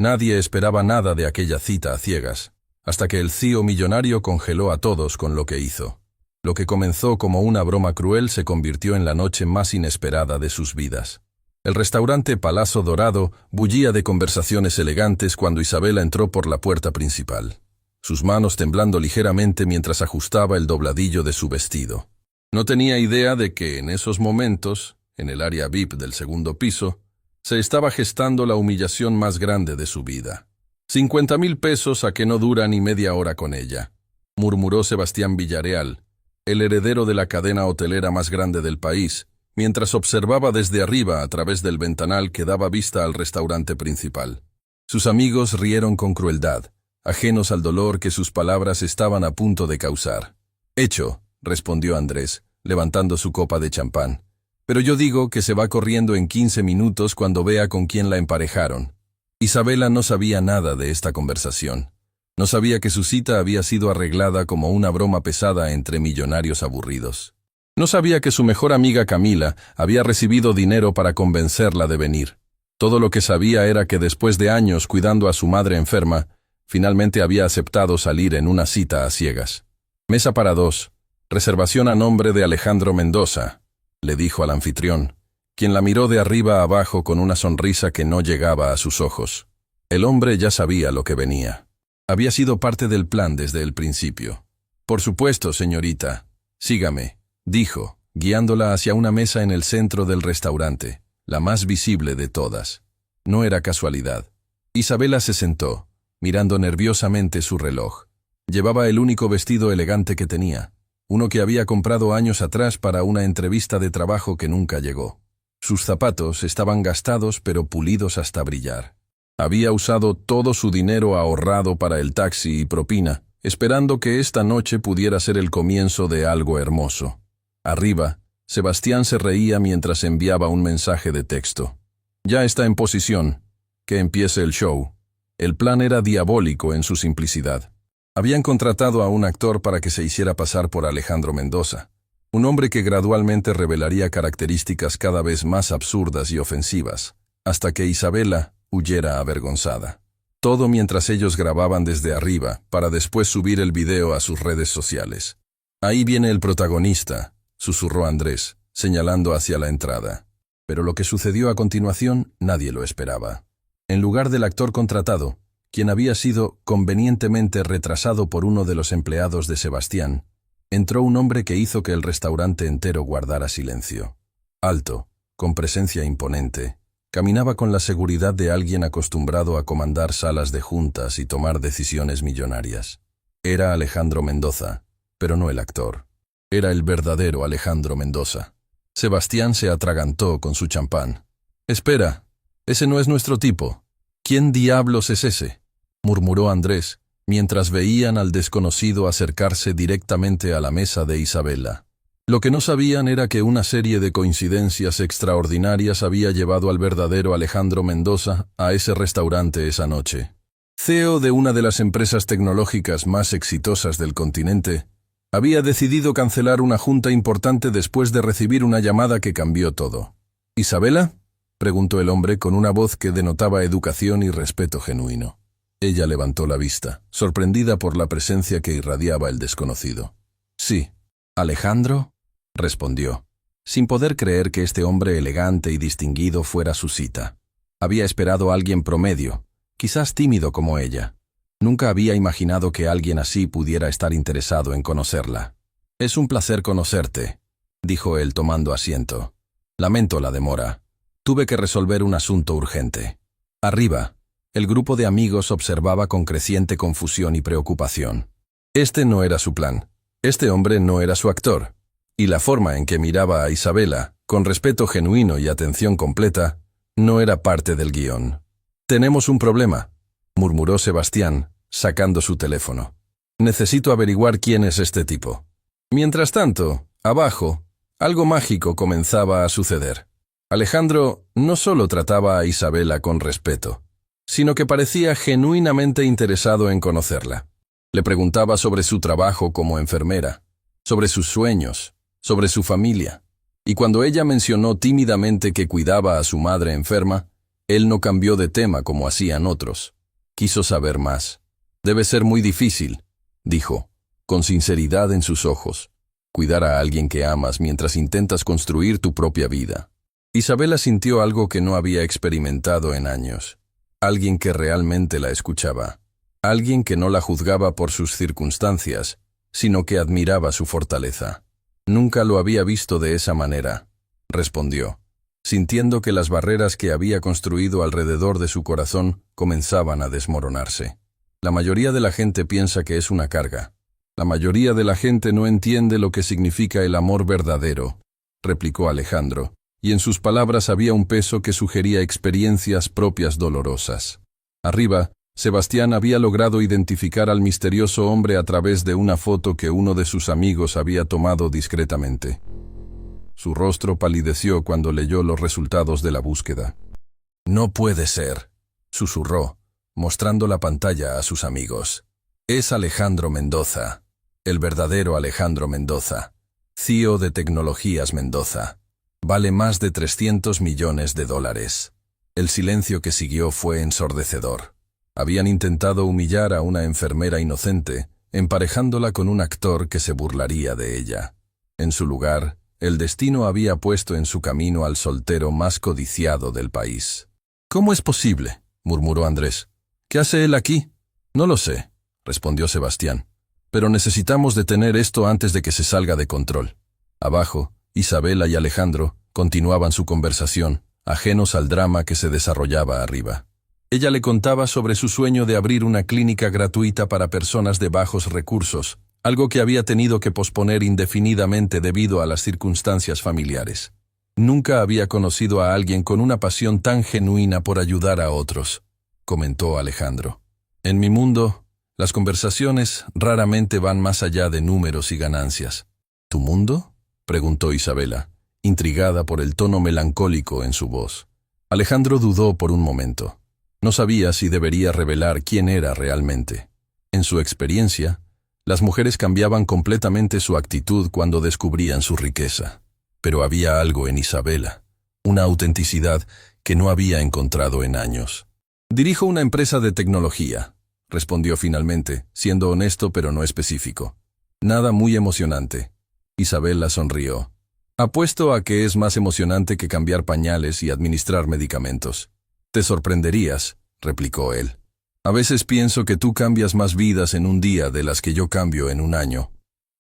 Nadie esperaba nada de aquella cita a ciegas, hasta que el CEO millonario congeló a todos con lo que hizo. Lo que comenzó como una broma cruel se convirtió en la noche más inesperada de sus vidas. El restaurante Palazzo Dorado bullía de conversaciones elegantes cuando Isabela entró por la puerta principal, sus manos temblando ligeramente mientras ajustaba el dobladillo de su vestido. No tenía idea de que en esos momentos, en el área VIP del segundo piso, se estaba gestando la humillación más grande de su vida. 50,000 pesos a que no dura ni media hora con ella, murmuró Sebastián Villareal, el heredero de la cadena hotelera más grande del país, mientras observaba desde arriba a través del ventanal que daba vista al restaurante principal. Sus amigos rieron con crueldad, ajenos al dolor que sus palabras estaban a punto de causar. «Hecho», respondió Andrés, levantando su copa de champán. «Pero yo digo que se va corriendo en 15 minutos cuando vea con quién la emparejaron». Isabela no sabía nada de esta conversación. No sabía que su cita había sido arreglada como una broma pesada entre millonarios aburridos. No sabía que su mejor amiga Camila había recibido dinero para convencerla de venir. Todo lo que sabía era que después de años cuidando a su madre enferma, finalmente había aceptado salir en una cita a ciegas. «Mesa para 2, reservación a nombre de Alejandro Mendoza», le dijo al anfitrión, quien la miró de arriba a abajo con una sonrisa que no llegaba a sus ojos. El hombre ya sabía lo que venía. Había sido parte del plan desde el principio. «Por supuesto, señorita. Sígame», dijo, guiándola hacia una mesa en el centro del restaurante, la más visible de todas. No era casualidad. Isabela se sentó, mirando nerviosamente su reloj. Llevaba el único vestido elegante que tenía, uno que había comprado años atrás para una entrevista de trabajo que nunca llegó. Sus zapatos estaban gastados pero pulidos hasta brillar. Había usado todo su dinero ahorrado para el taxi y propina, esperando que esta noche pudiera ser el comienzo de algo hermoso. Arriba, Sebastián se reía mientras enviaba un mensaje de texto. «Ya está en posición. Que empiece el show». El plan era diabólico en su simplicidad. Habían contratado a un actor para que se hiciera pasar por Alejandro Mendoza, un hombre que gradualmente revelaría características cada vez más absurdas y ofensivas, hasta que Isabela huyera avergonzada. Todo mientras ellos grababan desde arriba, para después subir el video a sus redes sociales. «Ahí viene el protagonista», susurró Andrés, señalando hacia la entrada. Pero lo que sucedió a continuación nadie lo esperaba. En lugar del actor contratado, quien había sido convenientemente retrasado por uno de los empleados de Sebastián, entró un hombre que hizo que el restaurante entero guardara silencio. Alto, con presencia imponente, caminaba con la seguridad de alguien acostumbrado a comandar salas de juntas y tomar decisiones millonarias. Era Alejandro Mendoza, pero no el actor. Era el verdadero Alejandro Mendoza. Sebastián se atragantó con su champán. «Espera, ese no es nuestro tipo». «¿Quién diablos es ese?», murmuró Andrés, mientras veían al desconocido acercarse directamente a la mesa de Isabela. Lo que no sabían era que una serie de coincidencias extraordinarias había llevado al verdadero Alejandro Mendoza a ese restaurante esa noche. CEO de una de las empresas tecnológicas más exitosas del continente, había decidido cancelar una junta importante después de recibir una llamada que cambió todo. «¿Isabela?», preguntó el hombre con una voz que denotaba educación y respeto genuino. Ella levantó la vista, sorprendida por la presencia que irradiaba el desconocido. «Sí». «¿Alejandro?», respondió, sin poder creer que este hombre elegante y distinguido fuera su cita. Había esperado a alguien promedio, quizás tímido como ella. Nunca había imaginado que alguien así pudiera estar interesado en conocerla. «Es un placer conocerte», dijo él tomando asiento. «Lamento la demora. Tuve que resolver un asunto urgente». Arriba, el grupo de amigos observaba con creciente confusión y preocupación. Este no era su plan. Este hombre no era su actor. Y la forma en que miraba a Isabela, con respeto genuino y atención completa, no era parte del guión. «Tenemos un problema», murmuró Sebastián, sacando su teléfono. «Necesito averiguar quién es este tipo». Mientras tanto, abajo, algo mágico comenzaba a suceder. Alejandro no solo trataba a Isabela con respeto, sino que parecía genuinamente interesado en conocerla. Le preguntaba sobre su trabajo como enfermera, sobre sus sueños, sobre su familia, y cuando ella mencionó tímidamente que cuidaba a su madre enferma, Él no cambió de tema como hacían otros. Quiso saber más. Debe ser muy difícil, dijo, con sinceridad en sus ojos, cuidar a alguien que amas mientras intentas construir tu propia vida. Isabela sintió algo que no había experimentado en años. Alguien que realmente la escuchaba. Alguien que no la juzgaba por sus circunstancias, sino que admiraba su fortaleza. Nunca lo había visto de esa manera, respondió, sintiendo que las barreras que había construido alrededor de su corazón comenzaban a desmoronarse. La mayoría de la gente piensa que es una carga. La mayoría de la gente no entiende lo que significa el amor verdadero, replicó Alejandro, y en sus palabras había un peso que sugería experiencias propias dolorosas. Arriba, Sebastián había logrado identificar al misterioso hombre a través de una foto que uno de sus amigos había tomado discretamente. Su rostro palideció cuando leyó los resultados de la búsqueda. «No puede ser», susurró, mostrando la pantalla a sus amigos. «Es Alejandro Mendoza, el verdadero Alejandro Mendoza, CEO de Tecnologías Mendoza. Vale más de 300 millones de dólares». El silencio que siguió fue ensordecedor. Habían intentado humillar a una enfermera inocente, emparejándola con un actor que se burlaría de ella. En su lugar, el destino había puesto en su camino al soltero más codiciado del país. «¿Cómo es posible?», murmuró Andrés. «¿Qué hace él aquí?». «No lo sé», respondió Sebastián. «Pero necesitamos detener esto antes de que se salga de control». Abajo, Isabela y Alejandro continuaban su conversación, ajenos al drama que se desarrollaba arriba. Ella le contaba sobre su sueño de abrir una clínica gratuita para personas de bajos recursos, algo que había tenido que posponer indefinidamente debido a las circunstancias familiares. Nunca había conocido a alguien con una pasión tan genuina por ayudar a otros, comentó Alejandro. En mi mundo, las conversaciones raramente van más allá de números y ganancias. ¿Tu mundo?, preguntó Isabela, intrigada por el tono melancólico en su voz. Alejandro dudó por un momento. No sabía si debería revelar quién era realmente. En su experiencia, las mujeres cambiaban completamente su actitud cuando descubrían su riqueza. Pero había algo en Isabela, una autenticidad que no había encontrado en años. «Dirijo una empresa de tecnología», respondió finalmente, siendo honesto pero no específico. «Nada muy emocionante». Isabela sonrió. «Apuesto a que es más emocionante que cambiar pañales y administrar medicamentos». «Te sorprenderías», replicó él. «A veces pienso que tú cambias más vidas en un día de las que yo cambio en un año».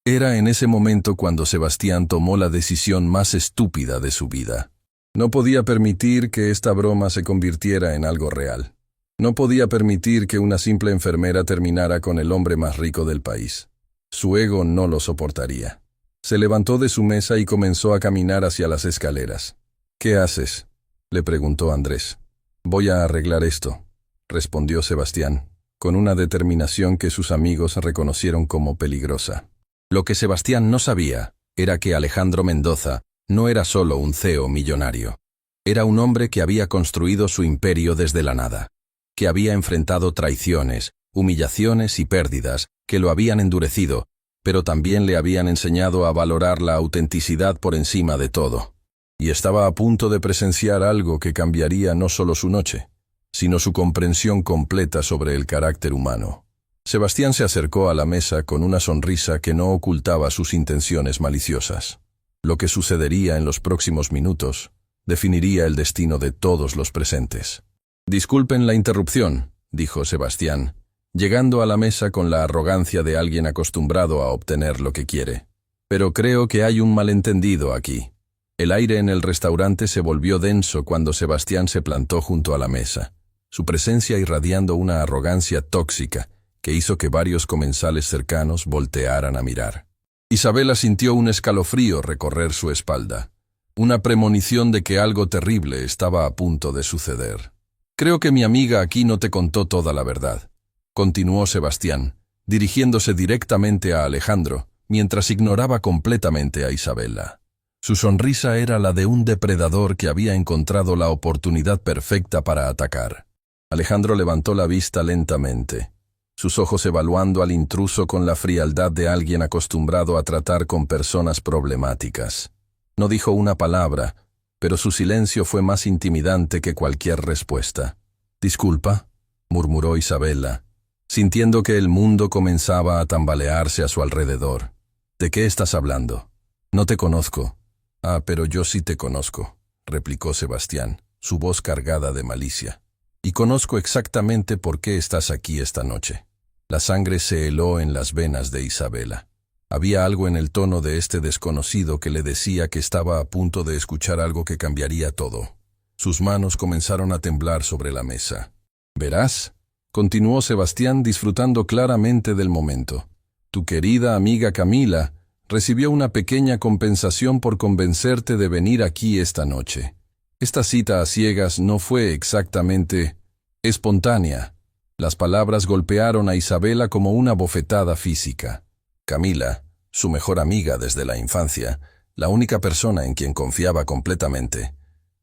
Era en ese momento cuando Sebastián tomó la decisión más estúpida de su vida. No podía permitir que esta broma se convirtiera en algo real. No podía permitir que una simple enfermera terminara con el hombre más rico del país. Su ego no lo soportaría. Se levantó de su mesa y comenzó a caminar hacia las escaleras. «¿Qué haces?», le preguntó Andrés. «Voy a arreglar esto», respondió Sebastián, con una determinación que sus amigos reconocieron como peligrosa. Lo que Sebastián no sabía era que Alejandro Mendoza no era solo un CEO millonario. Era un hombre que había construido su imperio desde la nada, que había enfrentado traiciones, humillaciones y pérdidas que lo habían endurecido, pero también le habían enseñado a valorar la autenticidad por encima de todo. Y estaba a punto de presenciar algo que cambiaría no solo su noche, sino su comprensión completa sobre el carácter humano. Sebastián se acercó a la mesa con una sonrisa que no ocultaba sus intenciones maliciosas. Lo que sucedería en los próximos minutos definiría el destino de todos los presentes. «Disculpen la interrupción», dijo Sebastián, llegando a la mesa con la arrogancia de alguien acostumbrado a obtener lo que quiere. «Pero creo que hay un malentendido aquí». El aire en el restaurante se volvió denso cuando Sebastián se plantó junto a la mesa, su presencia irradiando una arrogancia tóxica que hizo que varios comensales cercanos voltearan a mirar. Isabela sintió un escalofrío recorrer su espalda, una premonición de que algo terrible estaba a punto de suceder. «Creo que mi amiga aquí no te contó toda la verdad», continuó Sebastián, dirigiéndose directamente a Alejandro, mientras ignoraba completamente a Isabela. Su sonrisa era la de un depredador que había encontrado la oportunidad perfecta para atacar. Alejandro levantó la vista lentamente, sus ojos evaluando al intruso con la frialdad de alguien acostumbrado a tratar con personas problemáticas. No dijo una palabra, pero su silencio fue más intimidante que cualquier respuesta. «Disculpa», murmuró Isabela, sintiendo que el mundo comenzaba a tambalearse a su alrededor. «¿De qué estás hablando?» «No te conozco». «Ah, pero yo sí te conozco», replicó Sebastián, su voz cargada de malicia. «Y conozco exactamente por qué estás aquí esta noche». La sangre se heló en las venas de Isabela. Había algo en el tono de este desconocido que le decía que estaba a punto de escuchar algo que cambiaría todo. Sus manos comenzaron a temblar sobre la mesa. «Verás», continuó Sebastián disfrutando claramente del momento. «Tu querida amiga Camila recibió una pequeña compensación por convencerte de venir aquí esta noche. Esta cita a ciegas no fue exactamente espontánea». Las palabras golpearon a Isabela como una bofetada física. Camila, su mejor amiga desde la infancia, la única persona en quien confiaba completamente,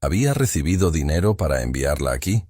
¿había recibido dinero para enviarla aquí?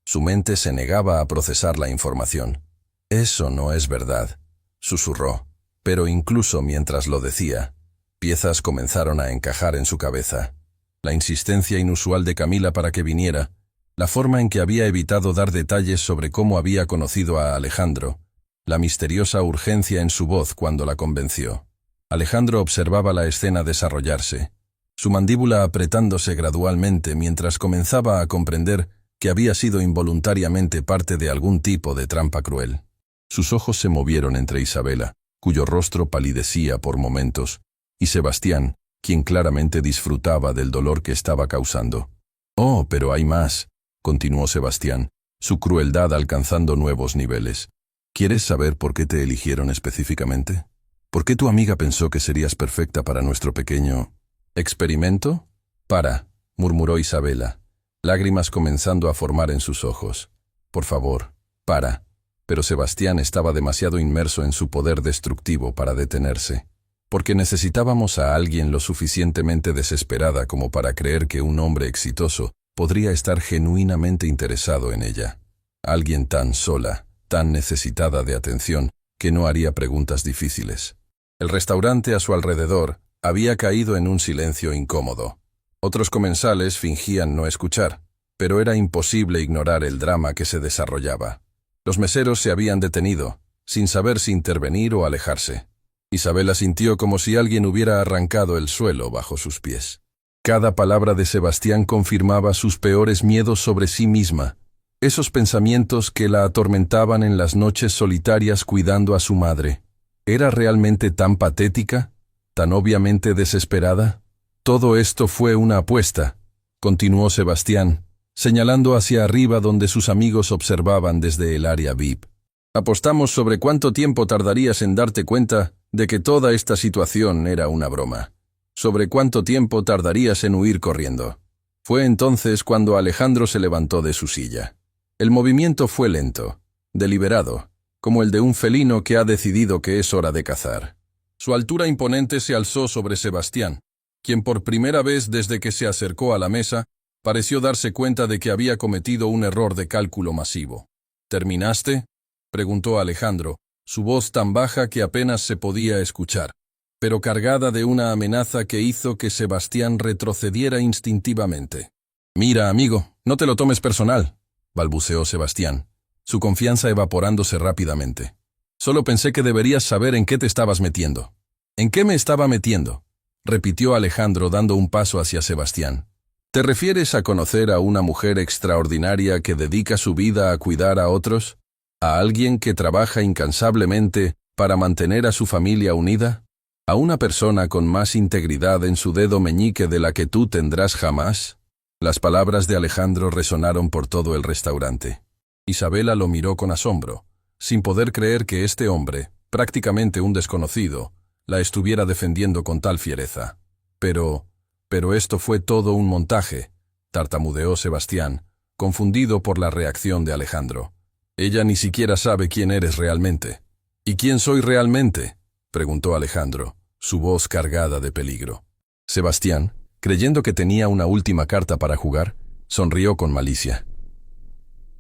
Su mente se negaba a procesar la información. «Eso no es verdad», susurró, pero incluso mientras lo decía, piezas comenzaron a encajar en su cabeza. La insistencia inusual de Camila para que viniera, la forma en que había evitado dar detalles sobre cómo había conocido a Alejandro, la misteriosa urgencia en su voz cuando la convenció. Alejandro observaba la escena desarrollarse, su mandíbula apretándose gradualmente mientras comenzaba a comprender que había sido involuntariamente parte de algún tipo de trampa cruel. Sus ojos se movieron entre Isabela, cuyo rostro palidecía por momentos, y Sebastián, quien claramente disfrutaba del dolor que estaba causando. «Oh, pero hay más», continuó Sebastián, su crueldad alcanzando nuevos niveles. «¿Quieres saber por qué te eligieron específicamente? ¿Por qué tu amiga pensó que serías perfecta para nuestro pequeño experimento?» «Para», murmuró Isabela, lágrimas comenzando a formar en sus ojos. «Por favor, para». Pero Sebastián estaba demasiado inmerso en su poder destructivo para detenerse. Porque necesitábamos a alguien lo suficientemente desesperada como para creer que un hombre exitoso podría estar genuinamente interesado en ella. Alguien tan sola, tan necesitada de atención, que no haría preguntas difíciles. El restaurante a su alrededor había caído en un silencio incómodo. Otros comensales fingían no escuchar, pero era imposible ignorar el drama que se desarrollaba. Los meseros se habían detenido, sin saber si intervenir o alejarse. Isabela sintió como si alguien hubiera arrancado el suelo bajo sus pies. Cada palabra de Sebastián confirmaba sus peores miedos sobre sí misma, esos pensamientos que la atormentaban en las noches solitarias cuidando a su madre. ¿Era realmente tan patética? ¿Tan obviamente desesperada? Todo esto fue una apuesta, continuó Sebastián, señalando hacia arriba donde sus amigos observaban desde el área VIP. Apostamos sobre cuánto tiempo tardarías en darte cuenta de que toda esta situación era una broma. Sobre cuánto tiempo tardarías en huir corriendo. Fue entonces cuando Alejandro se levantó de su silla. El movimiento fue lento, deliberado, como el de un felino que ha decidido que es hora de cazar. Su altura imponente se alzó sobre Sebastián, quien por primera vez desde que se acercó a la mesa, pareció darse cuenta de que había cometido un error de cálculo masivo. «¿Terminaste?», preguntó Alejandro, su voz tan baja que apenas se podía escuchar, pero cargada de una amenaza que hizo que Sebastián retrocediera instintivamente. «Mira, amigo, no te lo tomes personal», balbuceó Sebastián, su confianza evaporándose rápidamente. «Solo pensé que deberías saber en qué te estabas metiendo». «¿En qué me estaba metiendo?», repitió Alejandro dando un paso hacia Sebastián. «¿Te refieres a conocer a una mujer extraordinaria que dedica su vida a cuidar a otros? ¿A alguien que trabaja incansablemente para mantener a su familia unida? ¿A una persona con más integridad en su dedo meñique de la que tú tendrás jamás?» Las palabras de Alejandro resonaron por todo el restaurante. Isabela lo miró con asombro, sin poder creer que este hombre, prácticamente un desconocido, la estuviera defendiendo con tal fiereza. Pero esto fue todo un montaje», tartamudeó Sebastián, confundido por la reacción de Alejandro. «Ella ni siquiera sabe quién eres realmente». «¿Y quién soy realmente?», preguntó Alejandro, su voz cargada de peligro. Sebastián, creyendo que tenía una última carta para jugar, sonrió con malicia.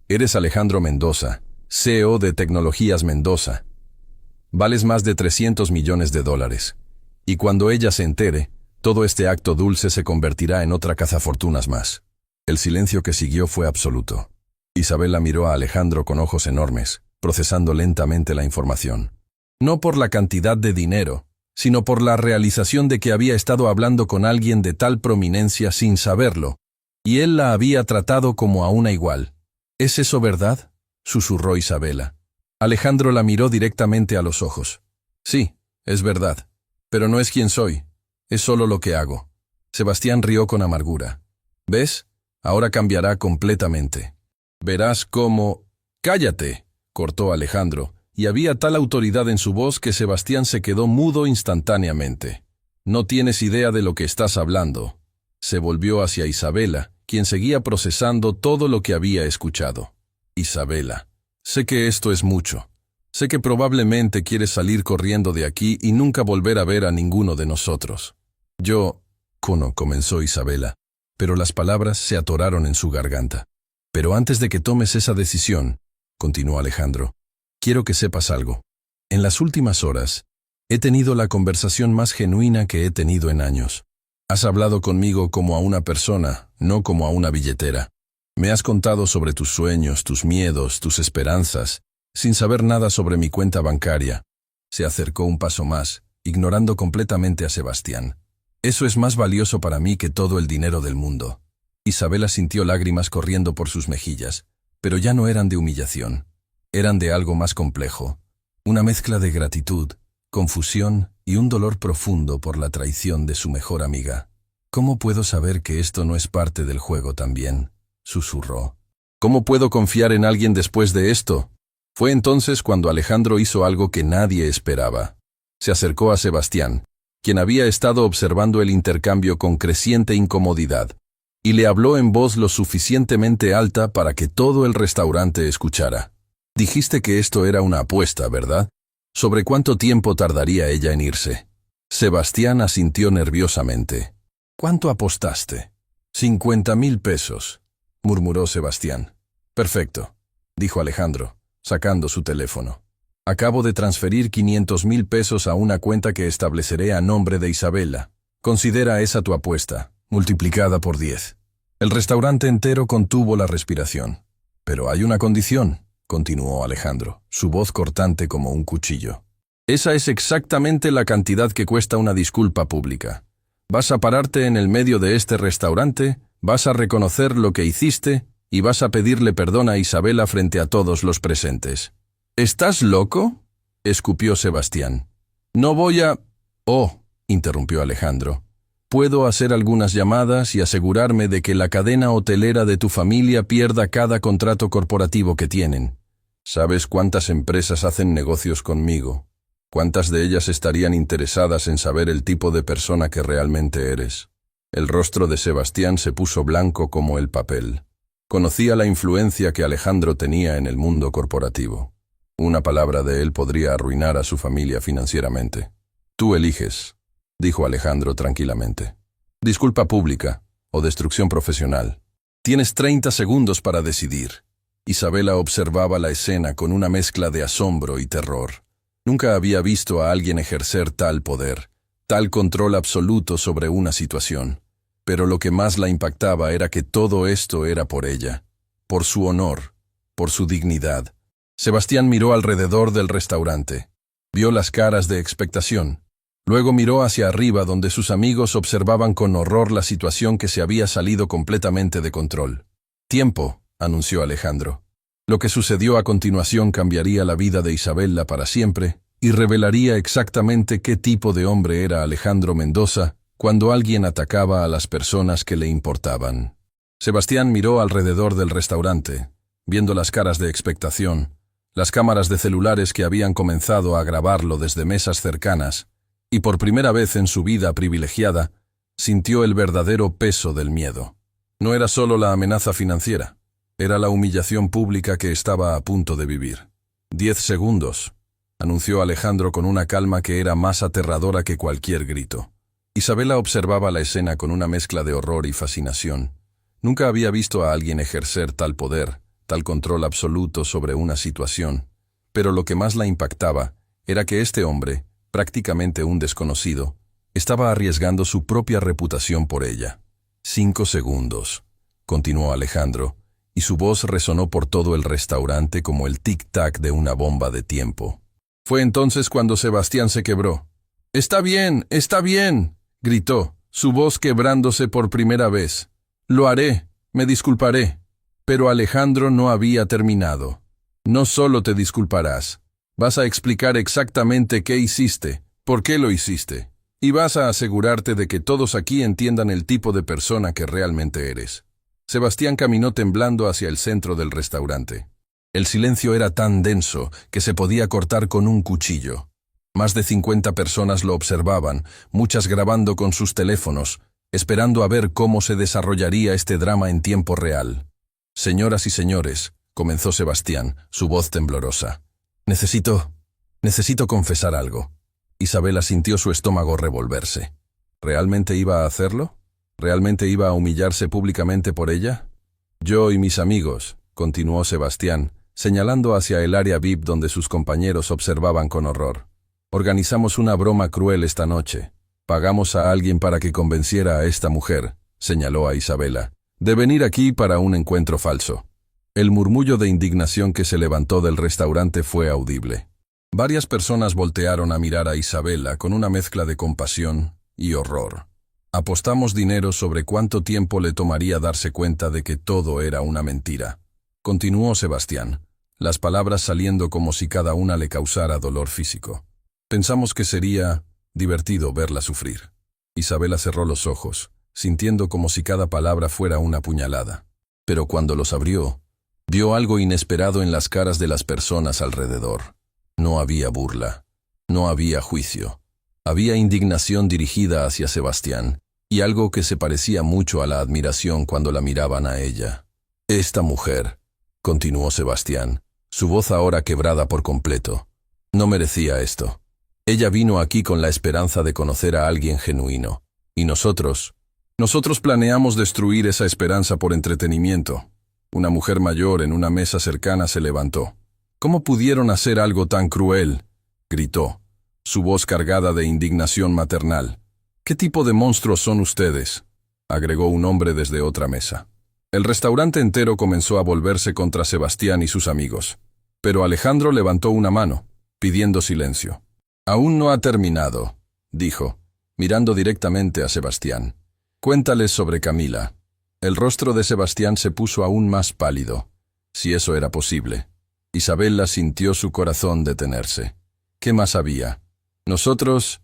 «Eres Alejandro Mendoza, CEO de Tecnologías Mendoza. Vales más de $300 millones. Y cuando ella se entere, Todo este acto dulce se convertirá en otra cazafortunas más. El silencio que siguió fue absoluto. Isabela miró a Alejandro con ojos enormes, procesando lentamente la información. No por la cantidad de dinero, sino por la realización de que había estado hablando con alguien de tal prominencia sin saberlo, y él la había tratado como a una igual. ¿Es eso verdad?, susurró Isabela. Alejandro la miró directamente a los ojos. Sí, es verdad, pero no es quien soy, es solo lo que hago. Sebastián rió con amargura. ¿Ves? Ahora cambiará completamente. Verás cómo... ¡Cállate!, cortó Alejandro, y había tal autoridad en su voz que Sebastián se quedó mudo instantáneamente. No tienes idea de lo que estás hablando. Se volvió hacia Isabela, quien seguía procesando todo lo que había escuchado. Isabela, sé que esto es mucho. Sé que probablemente quieres salir corriendo de aquí y nunca volver a ver a ninguno de nosotros. Comenzó Isabela, pero las palabras se atoraron en su garganta. Pero antes de que tomes esa decisión, continuó Alejandro, quiero que sepas algo. En las últimas horas, he tenido la conversación más genuina que he tenido en años. Has hablado conmigo como a una persona, no como a una billetera. Me has contado sobre tus sueños, tus miedos, tus esperanzas, sin saber nada sobre mi cuenta bancaria. Se acercó un paso más, ignorando completamente a Sebastián. Eso es más valioso para mí que todo el dinero del mundo. Isabela sintió lágrimas corriendo por sus mejillas, pero ya no eran de humillación. Eran de algo más complejo. Una mezcla de gratitud, confusión y un dolor profundo por la traición de su mejor amiga. ¿Cómo puedo saber que esto no es parte del juego también?, susurró. ¿Cómo puedo confiar en alguien después de esto? Fue entonces cuando Alejandro hizo algo que nadie esperaba. Se acercó a Sebastián, quien había estado observando el intercambio con creciente incomodidad, y le habló en voz lo suficientemente alta para que todo el restaurante escuchara. Dijiste que esto era una apuesta, ¿verdad? ¿Sobre cuánto tiempo tardaría ella en irse? Sebastián asintió nerviosamente. ¿Cuánto apostaste? 50,000 pesos, murmuró Sebastián. Perfecto, dijo Alejandro, sacando su teléfono. Acabo de transferir 500,000 pesos a una cuenta que estableceré a nombre de Isabela. Considera esa tu apuesta, multiplicada por 10. El restaurante entero contuvo la respiración. Pero hay una condición, continuó Alejandro, su voz cortante como un cuchillo. Esa es exactamente la cantidad que cuesta una disculpa pública. Vas a pararte en el medio de este restaurante, vas a reconocer lo que hiciste y vas a pedirle perdón a Isabela frente a todos los presentes. ¿Estás loco?, escupió Sebastián. No voy a... Oh, interrumpió Alejandro. Puedo hacer algunas llamadas y asegurarme de que la cadena hotelera de tu familia pierda cada contrato corporativo que tienen. ¿Sabes cuántas empresas hacen negocios conmigo? ¿Cuántas de ellas estarían interesadas en saber el tipo de persona que realmente eres? El rostro de Sebastián se puso blanco como el papel. Conocía la influencia que Alejandro tenía en el mundo corporativo. Una palabra de él podría arruinar a su familia financieramente. Tú eliges, dijo Alejandro tranquilamente. Disculpa pública o destrucción profesional. Tienes 30 segundos para decidir. Isabela observaba la escena con una mezcla de asombro y terror. Nunca había visto a alguien ejercer tal poder, tal control absoluto sobre una situación. Pero lo que más la impactaba era que todo esto era por ella, por su honor, por su dignidad. Sebastián miró alrededor del restaurante. Vio las caras de expectación. Luego miró hacia arriba donde sus amigos observaban con horror la situación que se había salido completamente de control. Tiempo, anunció Alejandro. Lo que sucedió a continuación cambiaría la vida de Isabela para siempre y revelaría exactamente qué tipo de hombre era Alejandro Mendoza cuando alguien atacaba a las personas que le importaban. Sebastián miró alrededor del restaurante, viendo las caras de expectación, las cámaras de celulares que habían comenzado a grabarlo desde mesas cercanas, y por primera vez en su vida privilegiada, sintió el verdadero peso del miedo. No era solo la amenaza financiera, era la humillación pública que estaba a punto de vivir. 10 segundos, anunció Alejandro con una calma que era más aterradora que cualquier grito. Isabela observaba la escena con una mezcla de horror y fascinación. Nunca había visto a alguien ejercer tal poder, tal control absoluto sobre una situación, pero lo que más la impactaba era que este hombre, prácticamente un desconocido, Estaba arriesgando su propia reputación por ella. 5 segundos, continuó Alejandro, y su voz resonó por todo el restaurante como el tic-tac de una bomba de tiempo. Fue entonces cuando Sebastián se quebró. «¡Está bien!», gritó, su voz quebrándose por primera vez. «Lo haré, me disculparé». Pero Alejandro no había terminado. «No solo te disculparás, vas a explicar exactamente qué hiciste, por qué lo hiciste, y vas a asegurarte de que todos aquí entiendan el tipo de persona que realmente eres». Sebastián caminó temblando hacia el centro del restaurante. El silencio era tan denso que se podía cortar con un cuchillo. Más de 50 personas lo observaban, muchas grabando con sus teléfonos, esperando a ver cómo se desarrollaría este drama en tiempo real. «Señoras y señores», comenzó Sebastián, su voz temblorosa. Necesito confesar algo». Isabela sintió su estómago revolverse. ¿Realmente iba a hacerlo? ¿Realmente iba a humillarse públicamente por ella? «Yo y mis amigos», continuó Sebastián, señalando hacia el área VIP donde sus compañeros observaban con horror. «Organizamos una broma cruel esta noche. Pagamos a alguien para que convenciera a esta mujer», señaló a Isabela, «de venir aquí para un encuentro falso». El murmullo de indignación que se levantó del restaurante fue audible. Varias personas voltearon a mirar a Isabela con una mezcla de compasión y horror. «Apostamos dinero sobre cuánto tiempo le tomaría darse cuenta de que todo era una mentira», continuó Sebastián, las palabras saliendo como si cada una le causara dolor físico. «Pensamos que sería divertido verla sufrir». Isabela cerró los ojos, sintiendo como si cada palabra fuera una puñalada. Pero cuando los abrió, vio algo inesperado en las caras de las personas alrededor. No había burla, no había juicio. Había indignación dirigida hacia Sebastián, y algo que se parecía mucho a la admiración cuando la miraban a ella. «Esta mujer», continuó Sebastián, su voz ahora quebrada por completo, «no merecía esto. Ella vino aquí con la esperanza de conocer a alguien genuino, y nosotros planeamos destruir esa esperanza por entretenimiento». Una mujer mayor en una mesa cercana se levantó. «¿Cómo pudieron hacer algo tan cruel?», gritó, su voz cargada de indignación maternal. «¿Qué tipo de monstruos son ustedes?», agregó un hombre desde otra mesa. El restaurante entero comenzó a volverse contra Sebastián y sus amigos. Pero Alejandro levantó una mano, pidiendo silencio. «Aún no ha terminado», dijo, mirando directamente a Sebastián. «Cuéntales sobre Camila». El rostro de Sebastián se puso aún más pálido, si eso era posible. Isabela sintió su corazón detenerse. ¿Qué más había? Nosotros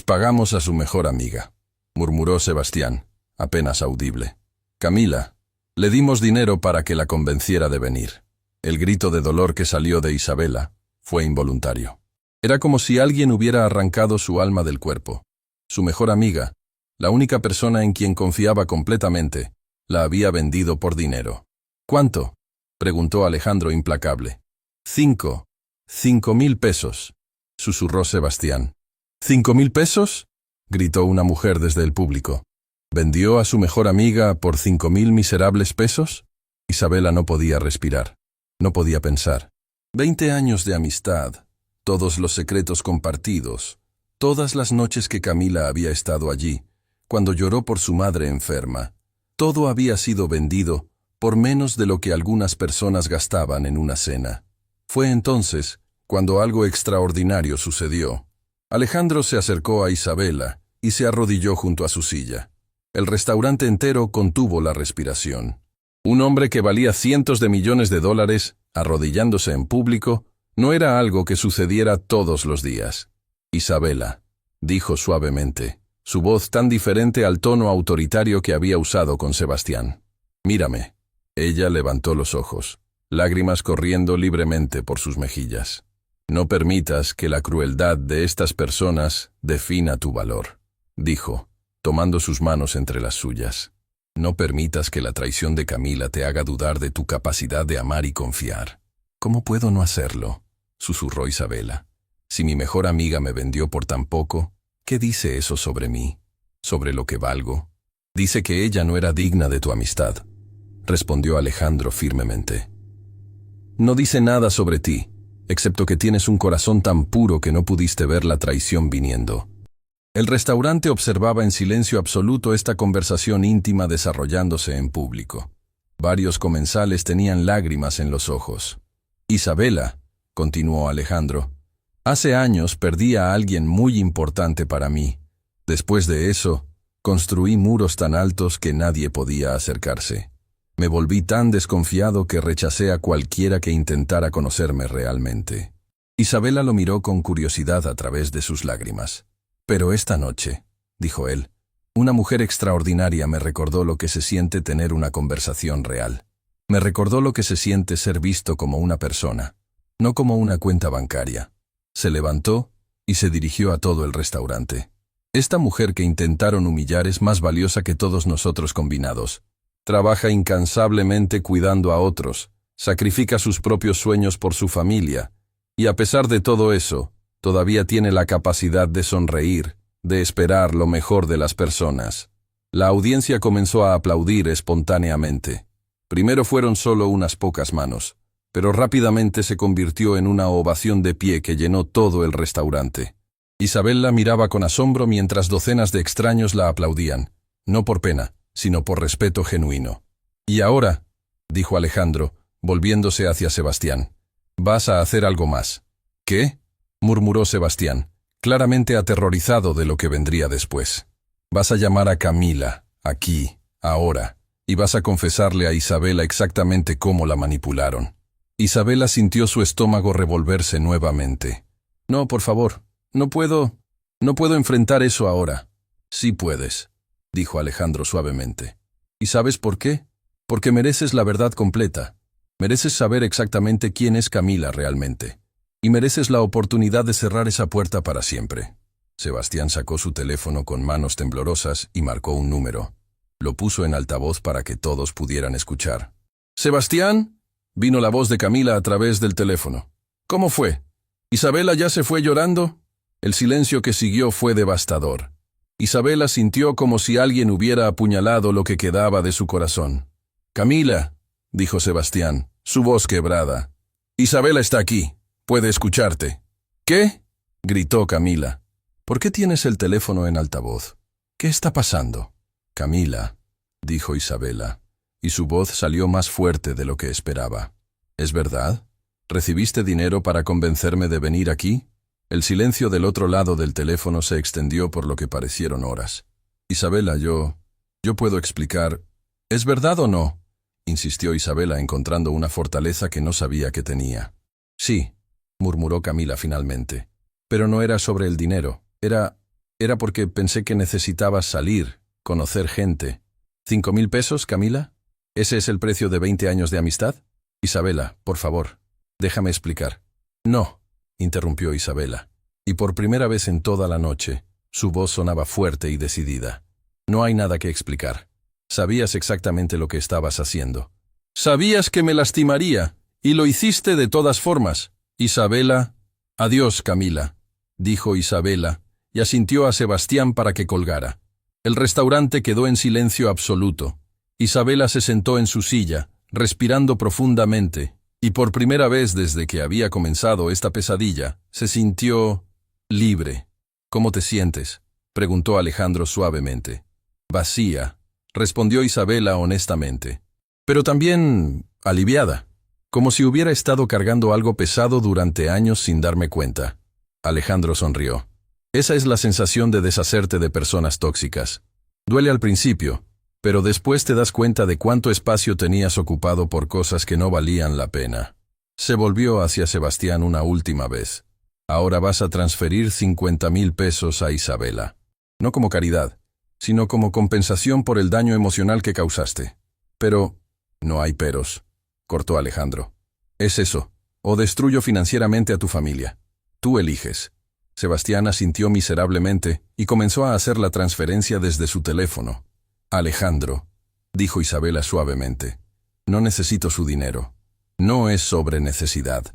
pagamos a su mejor amiga», murmuró Sebastián, apenas audible. «Camila, le dimos dinero para que la convenciera de venir». El grito de dolor que salió de Isabela fue involuntario. Era como si alguien hubiera arrancado su alma del cuerpo. Su mejor amiga, la única persona en quien confiaba completamente, la había vendido por dinero. «¿Cuánto?», preguntó Alejandro implacable. 5.000 pesos, susurró Sebastián. ¿5.000 pesos? Gritó una mujer desde el público. ¿Vendió a su mejor amiga por 5.000 miserables pesos? Isabela no podía respirar. No podía pensar. 20 años de amistad, todos los secretos compartidos, todas las noches que Camila había estado allí, cuando lloró por su madre enferma, todo había sido vendido por menos de lo que algunas personas gastaban en una cena. Fue entonces cuando algo extraordinario sucedió. Alejandro se acercó a Isabela y se arrodilló junto a su silla. El restaurante entero contuvo la respiración. Un hombre que valía cientos de millones de dólares, arrodillándose en público, no era algo que sucediera todos los días. «Isabela», dijo suavemente, su voz tan diferente al tono autoritario que había usado con Sebastián. «Mírame». Ella levantó los ojos, lágrimas corriendo libremente por sus mejillas. «No permitas que la crueldad de estas personas defina tu valor», dijo, tomando sus manos entre las suyas. «No permitas que la traición de Camila te haga dudar de tu capacidad de amar y confiar». «¿Cómo puedo no hacerlo?», susurró Isabela. «Si mi mejor amiga me vendió por tan poco, ¿qué dice eso sobre mí? ¿Sobre lo que valgo? Dice que ella no era digna de tu amistad», respondió Alejandro firmemente. «No dice nada sobre ti, excepto que tienes un corazón tan puro que no pudiste ver la traición viniendo». El restaurante observaba en silencio absoluto esta conversación íntima desarrollándose en público. Varios comensales tenían lágrimas en los ojos. Isabela, continuó Alejandro, hace años perdí a alguien muy importante para mí. Después de eso, construí muros tan altos que nadie podía acercarse. Me volví tan desconfiado que rechacé a cualquiera que intentara conocerme realmente. Isabela lo miró con curiosidad a través de sus lágrimas. Pero esta noche, dijo él, una mujer extraordinaria me recordó lo que se siente tener una conversación real. Me recordó lo que se siente ser visto como una persona, no como una cuenta bancaria. Se levantó y se dirigió a todo el restaurante. Esta mujer que intentaron humillar es más valiosa que todos nosotros combinados. Trabaja incansablemente cuidando a otros, sacrifica sus propios sueños por su familia, y a pesar de todo eso, todavía tiene la capacidad de sonreír, de esperar lo mejor de las personas. La audiencia comenzó a aplaudir espontáneamente. Primero fueron solo unas pocas manos, pero rápidamente se convirtió en una ovación de pie que llenó todo el restaurante. Isabela miraba con asombro mientras docenas de extraños la aplaudían, no por pena, sino por respeto genuino. «Y ahora», dijo Alejandro, volviéndose hacia Sebastián, «vas a hacer algo más». «¿Qué?», murmuró Sebastián, claramente aterrorizado de lo que vendría después. «Vas a llamar a Camila, aquí, ahora, y vas a confesarle a Isabela exactamente cómo la manipularon». Isabela sintió su estómago revolverse nuevamente. «No, por favor, no puedo enfrentar eso ahora». «Sí puedes», dijo Alejandro suavemente. «¿Y sabes por qué? Porque mereces la verdad completa. Mereces saber exactamente quién es Camila realmente. Y mereces la oportunidad de cerrar esa puerta para siempre». Sebastián sacó su teléfono con manos temblorosas y marcó un número. Lo puso en altavoz para que todos pudieran escuchar. «¿Sebastián?», vino la voz de Camila a través del teléfono. «¿Cómo fue? ¿Isabela ya se fue llorando?». El silencio que siguió fue devastador. Isabela sintió como si alguien hubiera apuñalado lo que quedaba de su corazón. «Camila», dijo Sebastián, su voz quebrada. «Isabela está aquí. Puede escucharte». «¿Qué?», gritó Camila. «¿Por qué tienes el teléfono en altavoz? ¿Qué está pasando?». «Camila», dijo Isabela, y su voz salió más fuerte de lo que esperaba. «¿Es verdad? ¿Recibiste dinero para convencerme de venir aquí?». El silencio del otro lado del teléfono se extendió por lo que parecieron horas. «Isabela, yo puedo explicar». «¿Es verdad o no?», insistió Isabela encontrando una fortaleza que no sabía que tenía. «Sí», murmuró Camila finalmente. «Pero no era sobre el dinero. Era porque pensé que necesitabas salir, conocer gente». «¿5.000 pesos, Camila? ¿Ese es el precio de 20 años de amistad?». «Isabela, por favor, déjame explicar». «No», interrumpió Isabela, y por primera vez en toda la noche, su voz sonaba fuerte y decidida. «No hay nada que explicar. Sabías exactamente lo que estabas haciendo. Sabías que me lastimaría, y lo hiciste de todas formas. Isabela». «Adiós, Camila», dijo Isabela, y asintió a Sebastián para que colgara. El restaurante quedó en silencio absoluto. Isabela se sentó en su silla, respirando profundamente, y por primera vez desde que había comenzado esta pesadilla, se sintió libre. «¿Cómo te sientes?», preguntó Alejandro suavemente. «Vacía», respondió Isabela honestamente, pero también aliviada, como si hubiera estado cargando algo pesado durante años sin darme cuenta. Alejandro sonrió. «Esa es la sensación de deshacerte de personas tóxicas. Duele al principio, pero después te das cuenta de cuánto espacio tenías ocupado por cosas que no valían la pena». Se volvió hacia Sebastián una última vez. «Ahora vas a transferir 50.000 pesos a Isabela. No como caridad, sino como compensación por el daño emocional que causaste». «Pero no hay peros», cortó Alejandro. «Es eso, o destruyo financieramente a tu familia. Tú eliges». Sebastián asintió miserablemente y comenzó a hacer la transferencia desde su teléfono. «Alejandro», dijo Isabela suavemente, «no necesito su dinero». «No es sobre necesidad»,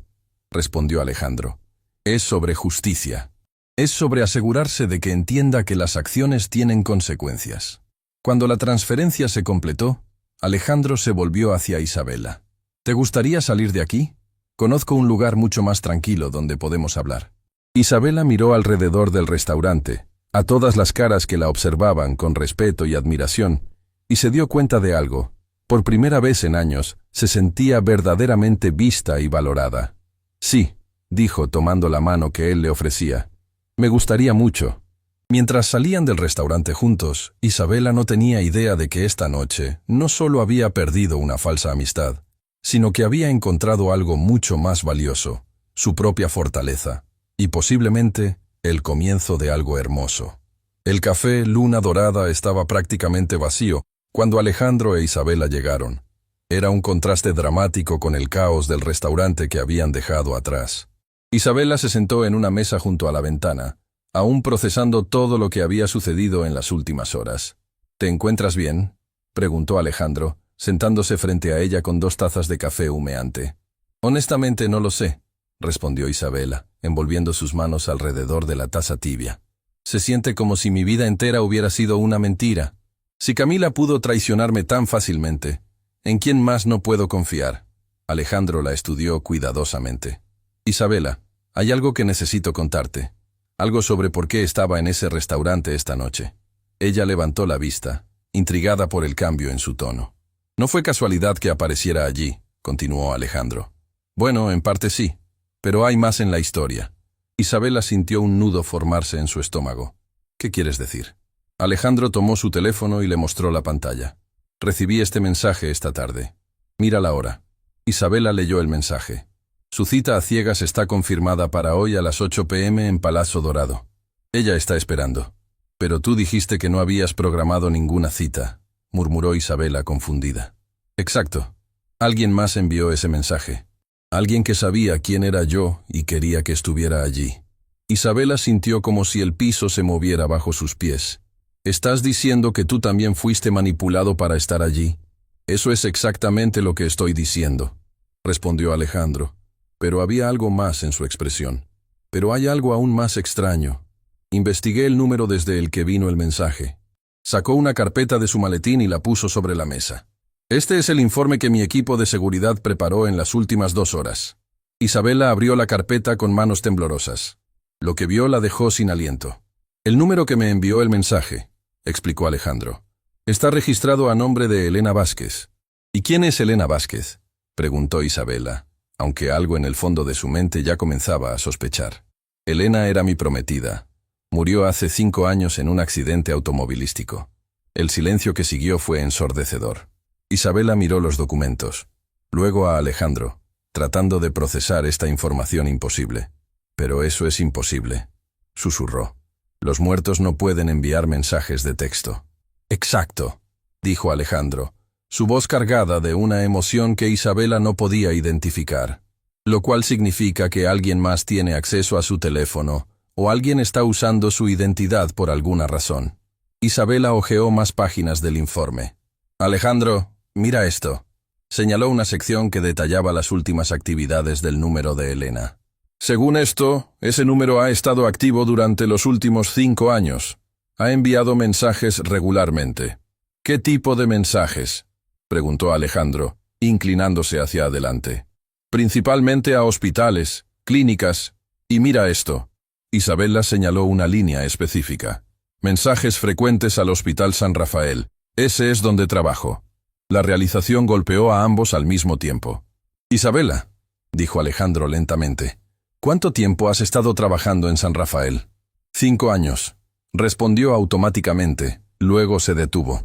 respondió Alejandro. «Es sobre justicia. Es sobre asegurarse de que entienda que las acciones tienen consecuencias». Cuando la transferencia se completó, Alejandro se volvió hacia Isabela. «¿Te gustaría salir de aquí? Conozco un lugar mucho más tranquilo donde podemos hablar». Isabela miró alrededor del restaurante, a todas las caras que la observaban con respeto y admiración, y se dio cuenta de algo. Por primera vez en años, se sentía verdaderamente vista y valorada. Sí, dijo tomando la mano que él le ofrecía. Me gustaría mucho. Mientras salían del restaurante juntos, Isabela no tenía idea de que esta noche no solo había perdido una falsa amistad, sino que había encontrado algo mucho más valioso, su propia fortaleza, y posiblemente el comienzo de algo hermoso. El café Luna Dorada estaba prácticamente vacío cuando Alejandro e Isabela llegaron. Era un contraste dramático con el caos del restaurante que habían dejado atrás. Isabela se sentó en una mesa junto a la ventana, aún procesando todo lo que había sucedido en las últimas horas. ¿Te encuentras bien?, preguntó Alejandro, sentándose frente a ella con 2 tazas de café humeante. Honestamente no lo sé, respondió Isabela, envolviendo sus manos alrededor de la taza tibia. Se siente como si mi vida entera hubiera sido una mentira. Si Camila pudo traicionarme tan fácilmente, ¿en quién más no puedo confiar? Alejandro la estudió cuidadosamente. Isabela, hay algo que necesito contarte. Algo sobre por qué estaba en ese restaurante esta noche. Ella levantó la vista, intrigada por el cambio en su tono. No fue casualidad que apareciera allí, continuó Alejandro. Bueno, en parte sí, pero hay más en la historia. Isabela sintió un nudo formarse en su estómago. ¿Qué quieres decir? Alejandro tomó su teléfono y le mostró la pantalla. Recibí este mensaje esta tarde. Mira la hora. Isabela leyó el mensaje. Su cita a ciegas está confirmada para hoy a las 8 p.m. en Palazzo Dorado. Ella está esperando. Pero tú dijiste que no habías programado ninguna cita, murmuró Isabela confundida. Exacto. Alguien más envió ese mensaje. Alguien que sabía quién era yo y quería que estuviera allí. Isabela sintió como si el piso se moviera bajo sus pies. ¿Estás diciendo que tú también fuiste manipulado para estar allí? Eso es exactamente lo que estoy diciendo, respondió Alejandro. Pero había algo más en su expresión. Pero hay algo aún más extraño. Investigué el número desde el que vino el mensaje. Sacó una carpeta de su maletín y la puso sobre la mesa. Este es el informe que mi equipo de seguridad preparó en las últimas 2 horas. Isabela abrió la carpeta con manos temblorosas. Lo que vio la dejó sin aliento. El número que me envió el mensaje, explicó Alejandro, está registrado a nombre de Elena Vázquez. ¿Y quién es Elena Vázquez?, preguntó Isabela, aunque algo en el fondo de su mente ya comenzaba a sospechar. Elena era mi prometida. Murió hace 5 años en un accidente automovilístico. El silencio que siguió fue ensordecedor. Isabela miró los documentos, luego a Alejandro, tratando de procesar esta información imposible. Pero eso es imposible, susurró. Los muertos no pueden enviar mensajes de texto. Exacto, dijo Alejandro, su voz cargada de una emoción que Isabela no podía identificar, lo cual significa que alguien más tiene acceso a su teléfono o alguien está usando su identidad por alguna razón. Isabela hojeó más páginas del informe. Alejandro, mira esto. Señaló una sección que detallaba las últimas actividades del número de Elena. Según esto, ese número ha estado activo durante los últimos 5 años. Ha enviado mensajes regularmente. ¿Qué tipo de mensajes?, preguntó Alejandro, inclinándose hacia adelante. Principalmente a hospitales, clínicas, y mira esto. Isabela señaló una línea específica. Mensajes frecuentes al Hospital San Rafael. Ese es donde trabajo. La realización golpeó a ambos al mismo tiempo. Isabela, dijo Alejandro lentamente, ¿cuánto tiempo has estado trabajando en San Rafael? 5 años. Respondió automáticamente, luego se detuvo.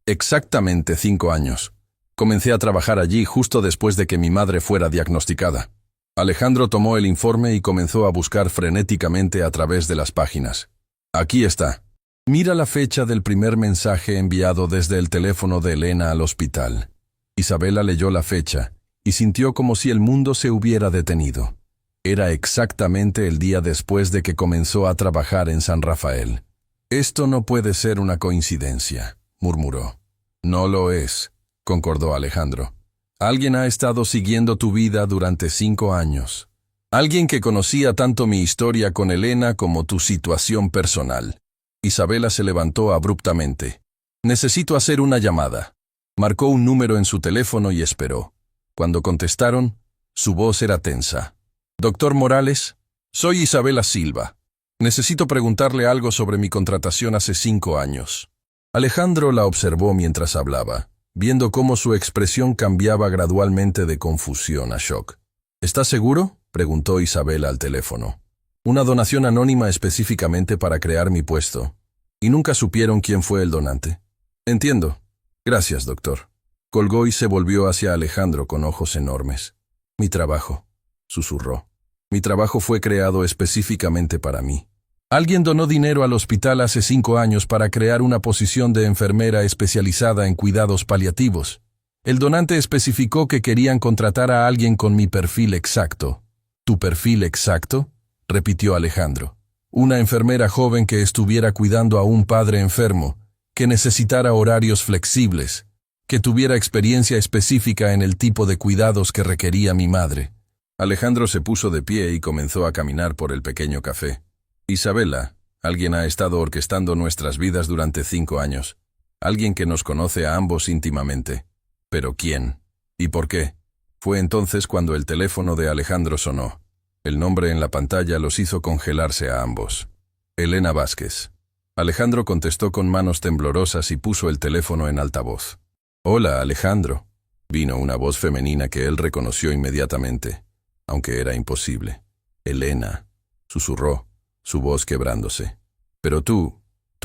Exactamente 5 años. Comencé a trabajar allí justo después de que mi madre fuera diagnosticada. Alejandro tomó el informe y comenzó a buscar frenéticamente a través de las páginas. Aquí está. Mira la fecha del primer mensaje enviado desde el teléfono de Elena al hospital. Isabela leyó la fecha y sintió como si el mundo se hubiera detenido. Era exactamente el día después de que comenzó a trabajar en San Rafael. Esto no puede ser una coincidencia, murmuró. No lo es, concordó Alejandro. Alguien ha estado siguiendo tu vida durante 5 años. Alguien que conocía tanto mi historia con Elena como tu situación personal. Isabela se levantó abruptamente. Necesito hacer una llamada. Marcó un número en su teléfono y esperó. Cuando contestaron, su voz era tensa. Doctor Morales, soy Isabela Silva. Necesito preguntarle algo sobre mi contratación hace 5 años. Alejandro la observó mientras hablaba, viendo cómo su expresión cambiaba gradualmente de confusión a shock. ¿Estás seguro?, preguntó Isabela al teléfono. Una donación anónima específicamente para crear mi puesto. ¿Y nunca supieron quién fue el donante? Entiendo. Gracias, doctor. Colgó y se volvió hacia Alejandro con ojos enormes. Mi trabajo, susurró. Mi trabajo fue creado específicamente para mí. Alguien donó dinero al hospital hace 5 años para crear una posición de enfermera especializada en cuidados paliativos. El donante especificó que querían contratar a alguien con mi perfil exacto. ¿Tu perfil exacto?, repitió Alejandro. Una enfermera joven que estuviera cuidando a un padre enfermo, que necesitara horarios flexibles, que tuviera experiencia específica en el tipo de cuidados que requería mi madre. Alejandro se puso de pie y comenzó a caminar por el pequeño café. Isabela, alguien ha estado orquestando nuestras vidas durante 5 años. Alguien que nos conoce a ambos íntimamente. ¿Pero quién? ¿Y por qué? Fue entonces cuando el teléfono de Alejandro sonó. El nombre en la pantalla los hizo congelarse a ambos. Elena Vázquez. Alejandro contestó con manos temblorosas y puso el teléfono en altavoz. «Hola, Alejandro», vino una voz femenina que él reconoció inmediatamente, aunque era imposible. «Elena», susurró, su voz quebrándose. «Pero tú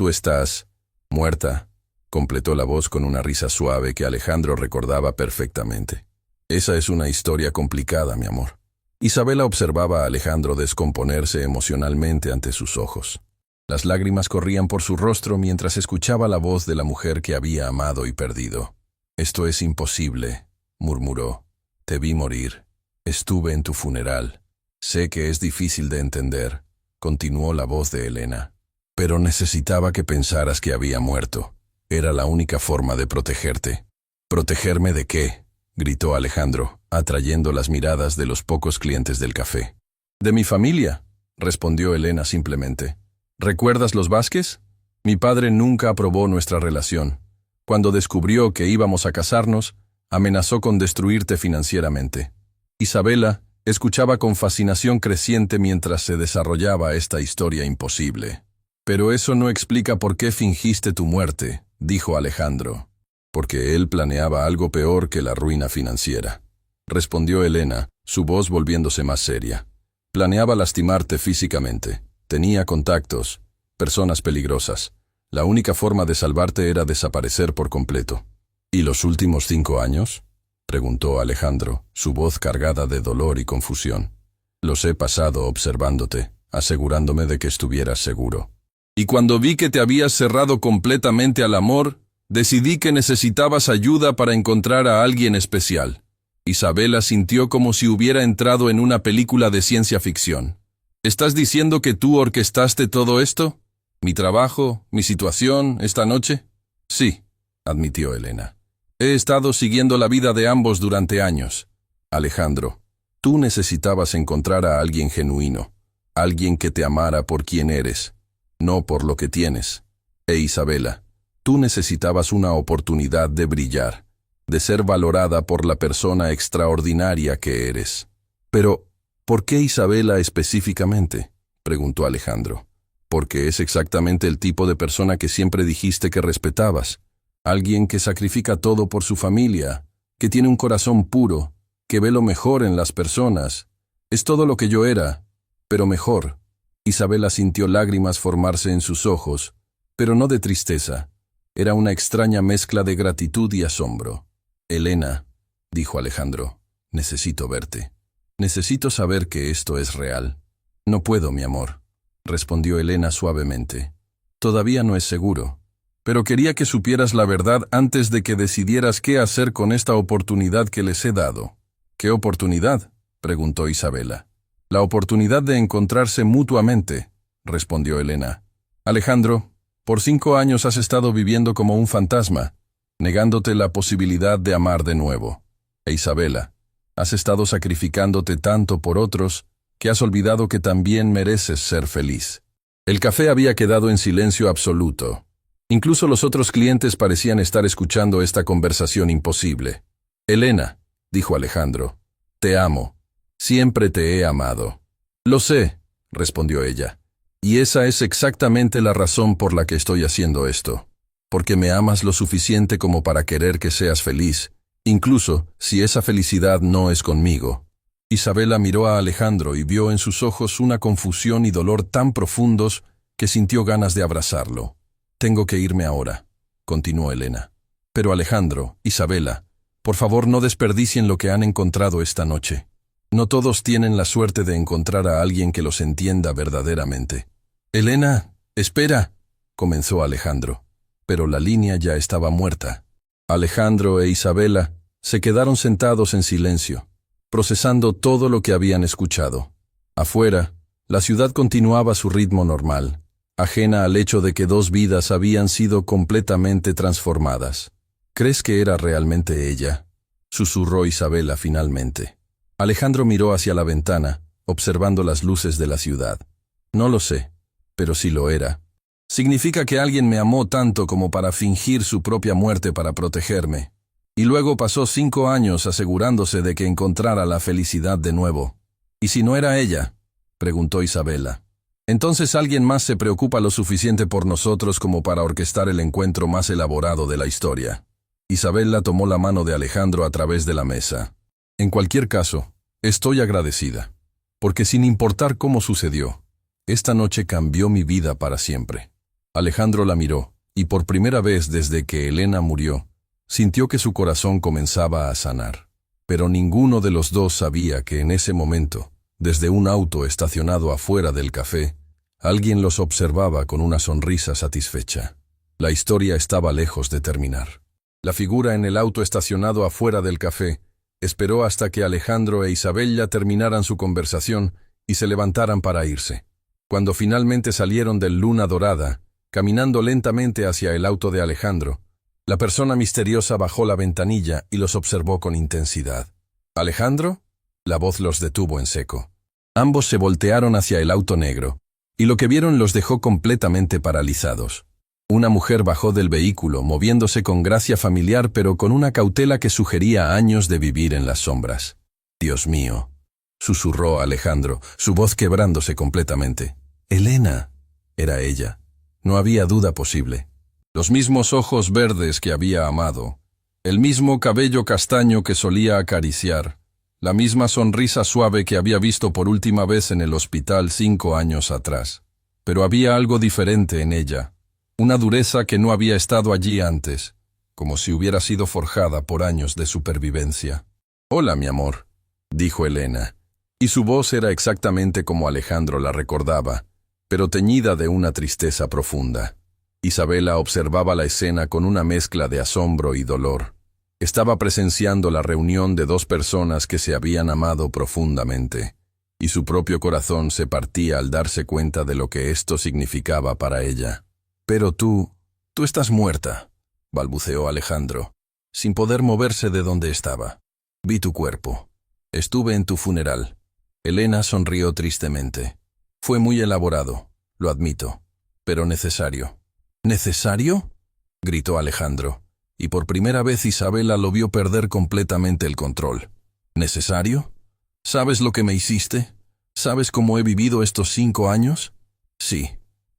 estás muerta», completó la voz con una risa suave que Alejandro recordaba perfectamente. «Esa es una historia complicada, mi amor». Isabela observaba a Alejandro descomponerse emocionalmente ante sus ojos. Las lágrimas corrían por su rostro mientras escuchaba la voz de la mujer que había amado y perdido. «Esto es imposible», murmuró. «Te vi morir. Estuve en tu funeral. Sé que es difícil de entender», continuó la voz de Elena. «Pero necesitaba que pensaras que había muerto. Era la única forma de protegerte». «¿Protegerme de qué?», gritó Alejandro, atrayendo las miradas de los pocos clientes del café. «De mi familia», respondió Elena simplemente. «¿Recuerdas los Vázquez? Mi padre nunca aprobó nuestra relación. Cuando descubrió que íbamos a casarnos, amenazó con destruirte financieramente». Isabela escuchaba con fascinación creciente mientras se desarrollaba esta historia imposible. «Pero eso no explica por qué fingiste tu muerte», dijo Alejandro. «Porque él planeaba algo peor que la ruina financiera», respondió Elena, su voz volviéndose más seria. «Planeaba lastimarte físicamente. Tenía contactos, personas peligrosas. La única forma de salvarte era desaparecer por completo». «¿Y los últimos 5 años?», preguntó Alejandro, su voz cargada de dolor y confusión. «Los he pasado observándote, asegurándome de que estuvieras seguro. Y cuando vi que te habías cerrado completamente al amor, decidí que necesitabas ayuda para encontrar a alguien especial». Isabela sintió como si hubiera entrado en una película de ciencia ficción. «¿Estás diciendo que tú orquestaste todo esto? ¿Mi trabajo, mi situación, esta noche?» «Sí», admitió Elena. «He estado siguiendo la vida de ambos durante años. Alejandro, tú necesitabas encontrar a alguien genuino, alguien que te amara por quien eres, no por lo que tienes. E Isabela, tú necesitabas una oportunidad de brillar, de ser valorada por la persona extraordinaria que eres». «Pero, ¿por qué Isabela específicamente?», preguntó Alejandro. «Porque es exactamente el tipo de persona que siempre dijiste que respetabas. Alguien que sacrifica todo por su familia, que tiene un corazón puro, que ve lo mejor en las personas. Es todo lo que yo era, pero mejor». Isabela sintió lágrimas formarse en sus ojos, pero no de tristeza. Era una extraña mezcla de gratitud y asombro. «Elena», dijo Alejandro, «necesito verte. Necesito saber que esto es real». «No puedo, mi amor», respondió Elena suavemente. «Todavía no es seguro. Pero quería que supieras la verdad antes de que decidieras qué hacer con esta oportunidad que les he dado». «¿Qué oportunidad?», preguntó Isabela. «La oportunidad de encontrarse mutuamente», respondió Elena. «Alejandro, por 5 años has estado viviendo como un fantasma, negándote la posibilidad de amar de nuevo. E Isabela, has estado sacrificándote tanto por otros que has olvidado que también mereces ser feliz». El café había quedado en silencio absoluto. Incluso los otros clientes parecían estar escuchando esta conversación imposible. «Elena», dijo Alejandro, «te amo. Siempre te he amado». «Lo sé», respondió ella. Y esa es exactamente la razón por la que estoy haciendo esto. Porque me amas lo suficiente como para querer que seas feliz, incluso si esa felicidad no es conmigo. Isabela miró a Alejandro y vio en sus ojos una confusión y dolor tan profundos que sintió ganas de abrazarlo. Tengo que irme ahora, continuó Elena. Pero Alejandro, Isabela, por favor no desperdicien lo que han encontrado esta noche. No todos tienen la suerte de encontrar a alguien que los entienda verdaderamente. Elena, espera, comenzó Alejandro, pero la línea ya estaba muerta. Alejandro e Isabela se quedaron sentados en silencio, procesando todo lo que habían escuchado. Afuera, la ciudad continuaba su ritmo normal, ajena al hecho de que dos vidas habían sido completamente transformadas. ¿Crees que era realmente ella?, susurró Isabela finalmente. Alejandro miró hacia la ventana, observando las luces de la ciudad. No lo sé, pero sí lo era. Significa que alguien me amó tanto como para fingir su propia muerte para protegerme. Y luego pasó 5 años asegurándose de que encontrara la felicidad de nuevo. ¿Y si no era ella?, preguntó Isabela. Entonces alguien más se preocupa lo suficiente por nosotros como para orquestar el encuentro más elaborado de la historia. Isabela tomó la mano de Alejandro a través de la mesa. En cualquier caso, estoy agradecida, porque sin importar cómo sucedió, esta noche cambió mi vida para siempre. Alejandro la miró, y por primera vez desde que Elena murió, sintió que su corazón comenzaba a sanar. Pero ninguno de los dos sabía que en ese momento, desde un auto estacionado afuera del café, alguien los observaba con una sonrisa satisfecha. La historia estaba lejos de terminar. La figura en el auto estacionado afuera del café esperó hasta que Alejandro e Isabela terminaran su conversación y se levantaran para irse. Cuando finalmente salieron del Luna Dorada, caminando lentamente hacia el auto de Alejandro, la persona misteriosa bajó la ventanilla y los observó con intensidad. ¿Alejandro? La voz los detuvo en seco. Ambos se voltearon hacia el auto negro, y lo que vieron los dejó completamente paralizados. Una mujer bajó del vehículo, moviéndose con gracia familiar pero con una cautela que sugería años de vivir en las sombras. «Dios mío», susurró Alejandro, su voz quebrándose completamente. «Elena», era ella. No había duda posible. Los mismos ojos verdes que había amado, el mismo cabello castaño que solía acariciar, la misma sonrisa suave que había visto por última vez en el hospital 5 años atrás. Pero había algo diferente en ella. Una dureza que no había estado allí antes, como si hubiera sido forjada por años de supervivencia. «Hola, mi amor», dijo Elena, y su voz era exactamente como Alejandro la recordaba, pero teñida de una tristeza profunda. Isabela observaba la escena con una mezcla de asombro y dolor. Estaba presenciando la reunión de dos personas que se habían amado profundamente, y su propio corazón se partía al darse cuenta de lo que esto significaba para ella. «Pero tú estás muerta», balbuceó Alejandro, sin poder moverse de donde estaba. «Vi tu cuerpo. Estuve en tu funeral». Elena sonrió tristemente. «Fue muy elaborado, lo admito, pero necesario». «¿Necesario?», gritó Alejandro, y por primera vez Isabela lo vio perder completamente el control. «¿Necesario? ¿Sabes lo que me hiciste? ¿Sabes cómo he vivido estos 5 años?» «Sí»,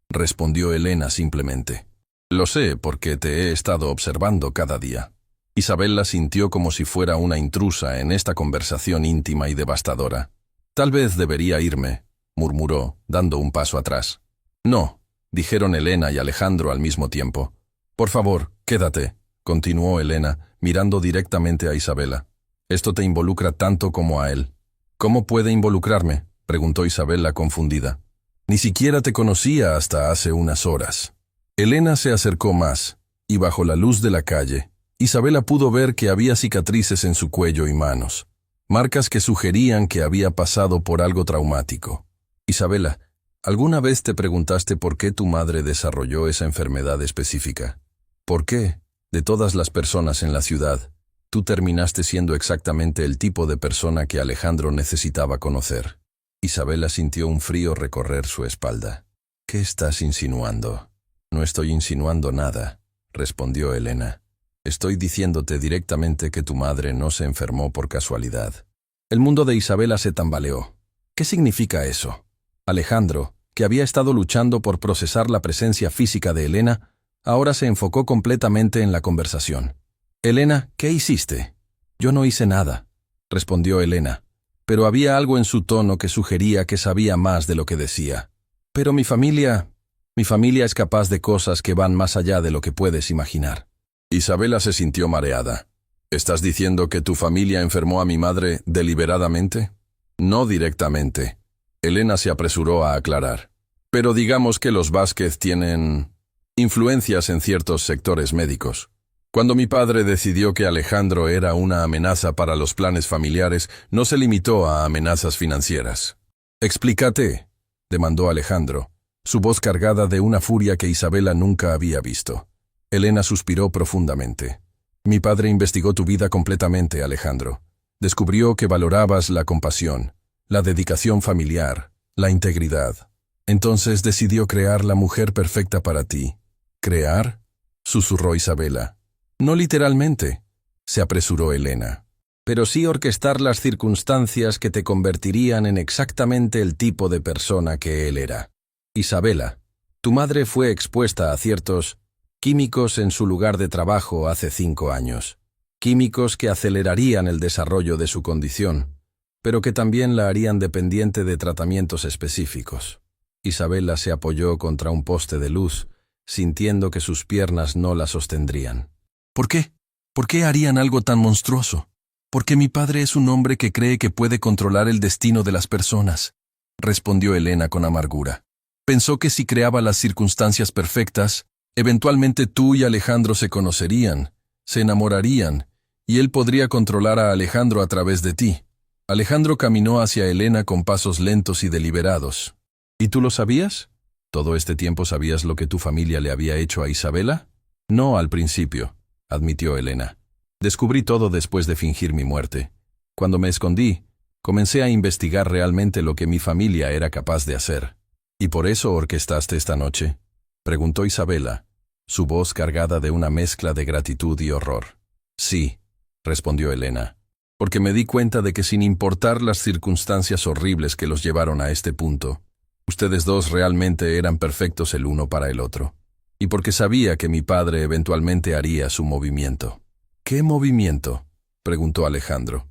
respondió Elena simplemente. «Lo sé porque te he estado observando cada día». Isabela sintió como si fuera una intrusa en esta conversación íntima y devastadora. «Tal vez debería irme», murmuró, dando un paso atrás. «No», dijeron Elena y Alejandro al mismo tiempo. «Por favor, quédate», continuó Elena, mirando directamente a Isabela. «Esto te involucra tanto como a él». «¿Cómo puede involucrarme?», preguntó Isabela confundida. «Ni siquiera te conocía hasta hace unas horas». Elena se acercó más, y bajo la luz de la calle, Isabela pudo ver que había cicatrices en su cuello y manos, marcas que sugerían que había pasado por algo traumático. «Isabela, ¿alguna vez te preguntaste por qué tu madre desarrolló esa enfermedad específica? ¿Por qué, de todas las personas en la ciudad, tú terminaste siendo exactamente el tipo de persona que Alejandro necesitaba conocer?» Isabela sintió un frío recorrer su espalda. «¿Qué estás insinuando?» «No estoy insinuando nada», respondió Elena. «Estoy diciéndote directamente que tu madre no se enfermó por casualidad». El mundo de Isabela se tambaleó. «¿Qué significa eso? Alejandro, que había estado luchando por procesar la presencia física de Elena, ahora se enfocó completamente en la conversación. «Elena, ¿qué hiciste?» «Yo no hice nada», respondió Elena, pero había algo en su tono que sugería que sabía más de lo que decía. «Pero mi familia es capaz de cosas que van más allá de lo que puedes imaginar». Isabela se sintió mareada. «¿Estás diciendo que tu familia enfermó a mi madre deliberadamente?» «No directamente». Elena se apresuró a aclarar. «Pero digamos que los Vázquez tienen influencias en ciertos sectores médicos. Cuando mi padre decidió que Alejandro era una amenaza para los planes familiares, no se limitó a amenazas financieras». «Explícate», demandó Alejandro, su voz cargada de una furia que Isabela nunca había visto. Elena suspiró profundamente. «Mi padre investigó tu vida completamente, Alejandro. Descubrió que valorabas la compasión, la dedicación familiar, la integridad. Entonces decidió crear la mujer perfecta para ti». «¿Crear?», susurró Isabela. «No literalmente», se apresuró Elena, «pero sí orquestar las circunstancias que te convertirían en exactamente el tipo de persona que él era. Isabela, tu madre fue expuesta a ciertos químicos en su lugar de trabajo hace 5 años. Químicos que acelerarían el desarrollo de su condición, pero que también la harían dependiente de tratamientos específicos». Isabela se apoyó contra un poste de luz, sintiendo que sus piernas no la sostendrían. «¿Por qué? ¿Por qué harían algo tan monstruoso? Porque mi padre es un hombre que cree que puede controlar el destino de las personas», respondió Elena con amargura. «Pensó que si creaba las circunstancias perfectas, eventualmente tú y Alejandro se conocerían, se enamorarían, y él podría controlar a Alejandro a través de ti». Alejandro caminó hacia Elena con pasos lentos y deliberados. «¿Y tú lo sabías? ¿Todo este tiempo sabías lo que tu familia le había hecho a Isabela?» «No al principio», admitió Elena. «Descubrí todo después de fingir mi muerte. Cuando me escondí, comencé a investigar realmente lo que mi familia era capaz de hacer». «¿Y por eso orquestaste esta noche?», preguntó Isabela, su voz cargada de una mezcla de gratitud y horror. «Sí», respondió Elena, «porque me di cuenta de que sin importar las circunstancias horribles que los llevaron a este punto, ustedes dos realmente eran perfectos el uno para el otro. Y porque sabía que mi padre eventualmente haría su movimiento». «¿Qué movimiento?», preguntó Alejandro.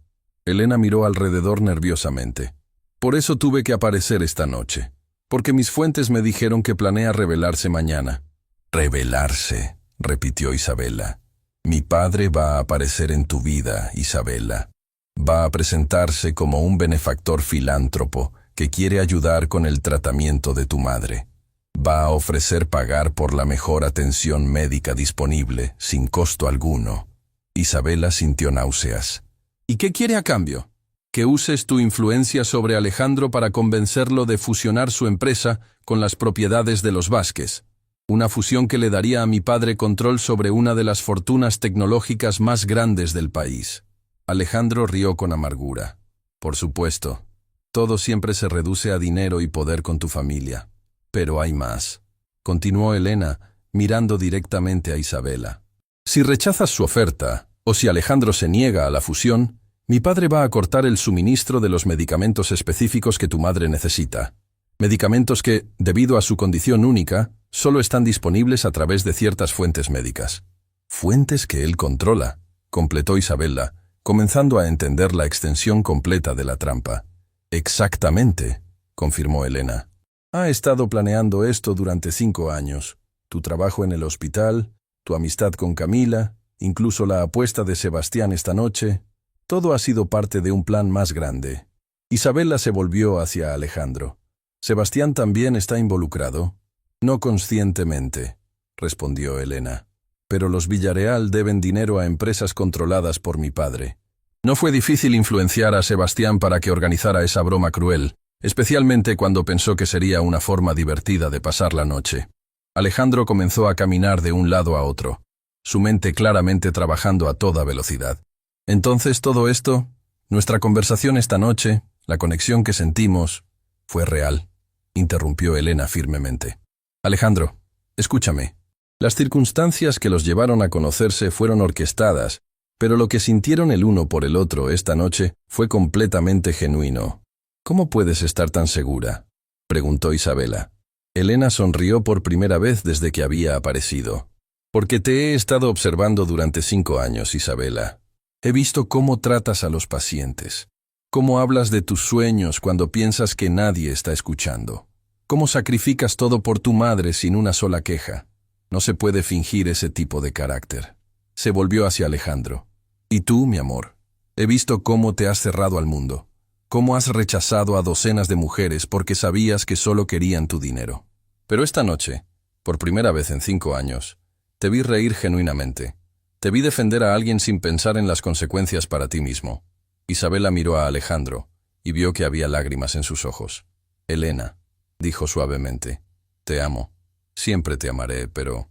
Elena miró alrededor nerviosamente. «Por eso tuve que aparecer esta noche, porque mis fuentes me dijeron que planea rebelarse mañana». «Rebelarse», repitió Isabela. «Mi padre va a aparecer en tu vida, Isabela. Va a presentarse como un benefactor filántropo que quiere ayudar con el tratamiento de tu madre. Va a ofrecer pagar por la mejor atención médica disponible, sin costo alguno». Isabela sintió náuseas. «¿Y qué quiere a cambio?». «Que uses tu influencia sobre Alejandro para convencerlo de fusionar su empresa con las propiedades de los Vázquez. Una fusión que le daría a mi padre control sobre una de las fortunas tecnológicas más grandes del país». Alejandro rió con amargura. «Por supuesto. Todo siempre se reduce a dinero y poder con tu familia. Pero hay más», continuó Elena, mirando directamente a Isabela. «Si rechazas su oferta, o si Alejandro se niega a la fusión, mi padre va a cortar el suministro de los medicamentos específicos que tu madre necesita. Medicamentos que, debido a su condición única, solo están disponibles a través de ciertas fuentes médicas». «Fuentes que él controla», completó Isabela, comenzando a entender la extensión completa de la trampa. «Exactamente», confirmó Elena. «Ha estado planeando esto durante 5 años. Tu trabajo en el hospital, tu amistad con Camila, incluso la apuesta de Sebastián esta noche, todo ha sido parte de un plan más grande». Isabela se volvió hacia Alejandro. «¿Sebastián también está involucrado?» «No conscientemente», respondió Elena. «Pero los Villarreal deben dinero a empresas controladas por mi padre. No fue difícil influenciar a Sebastián para que organizara esa broma cruel, especialmente cuando pensó que sería una forma divertida de pasar la noche». Alejandro comenzó a caminar de un lado a otro, su mente claramente trabajando a toda velocidad. «Entonces todo esto, nuestra conversación esta noche, la conexión que sentimos, fue real», interrumpió Elena firmemente. «Alejandro, escúchame. Las circunstancias que los llevaron a conocerse fueron orquestadas, pero lo que sintieron el uno por el otro esta noche fue completamente genuino». «¿Cómo puedes estar tan segura?», preguntó Isabela. Elena sonrió por primera vez desde que había aparecido. Porque te he estado observando durante 5 años, Isabela. He visto cómo tratas a los pacientes, cómo hablas de tus sueños cuando piensas que nadie está escuchando, cómo sacrificas todo por tu madre sin una sola queja. No se puede fingir ese tipo de carácter. Se volvió hacia Alejandro. Y tú, mi amor, he visto cómo te has cerrado al mundo, cómo has rechazado a docenas de mujeres porque sabías que solo querían tu dinero. Pero esta noche, por primera vez en 5 años, te vi reír genuinamente. Te vi defender a alguien sin pensar en las consecuencias para ti mismo. Isabela miró a Alejandro y vio que había lágrimas en sus ojos. Elena, dijo suavemente, te amo. Siempre te amaré, pero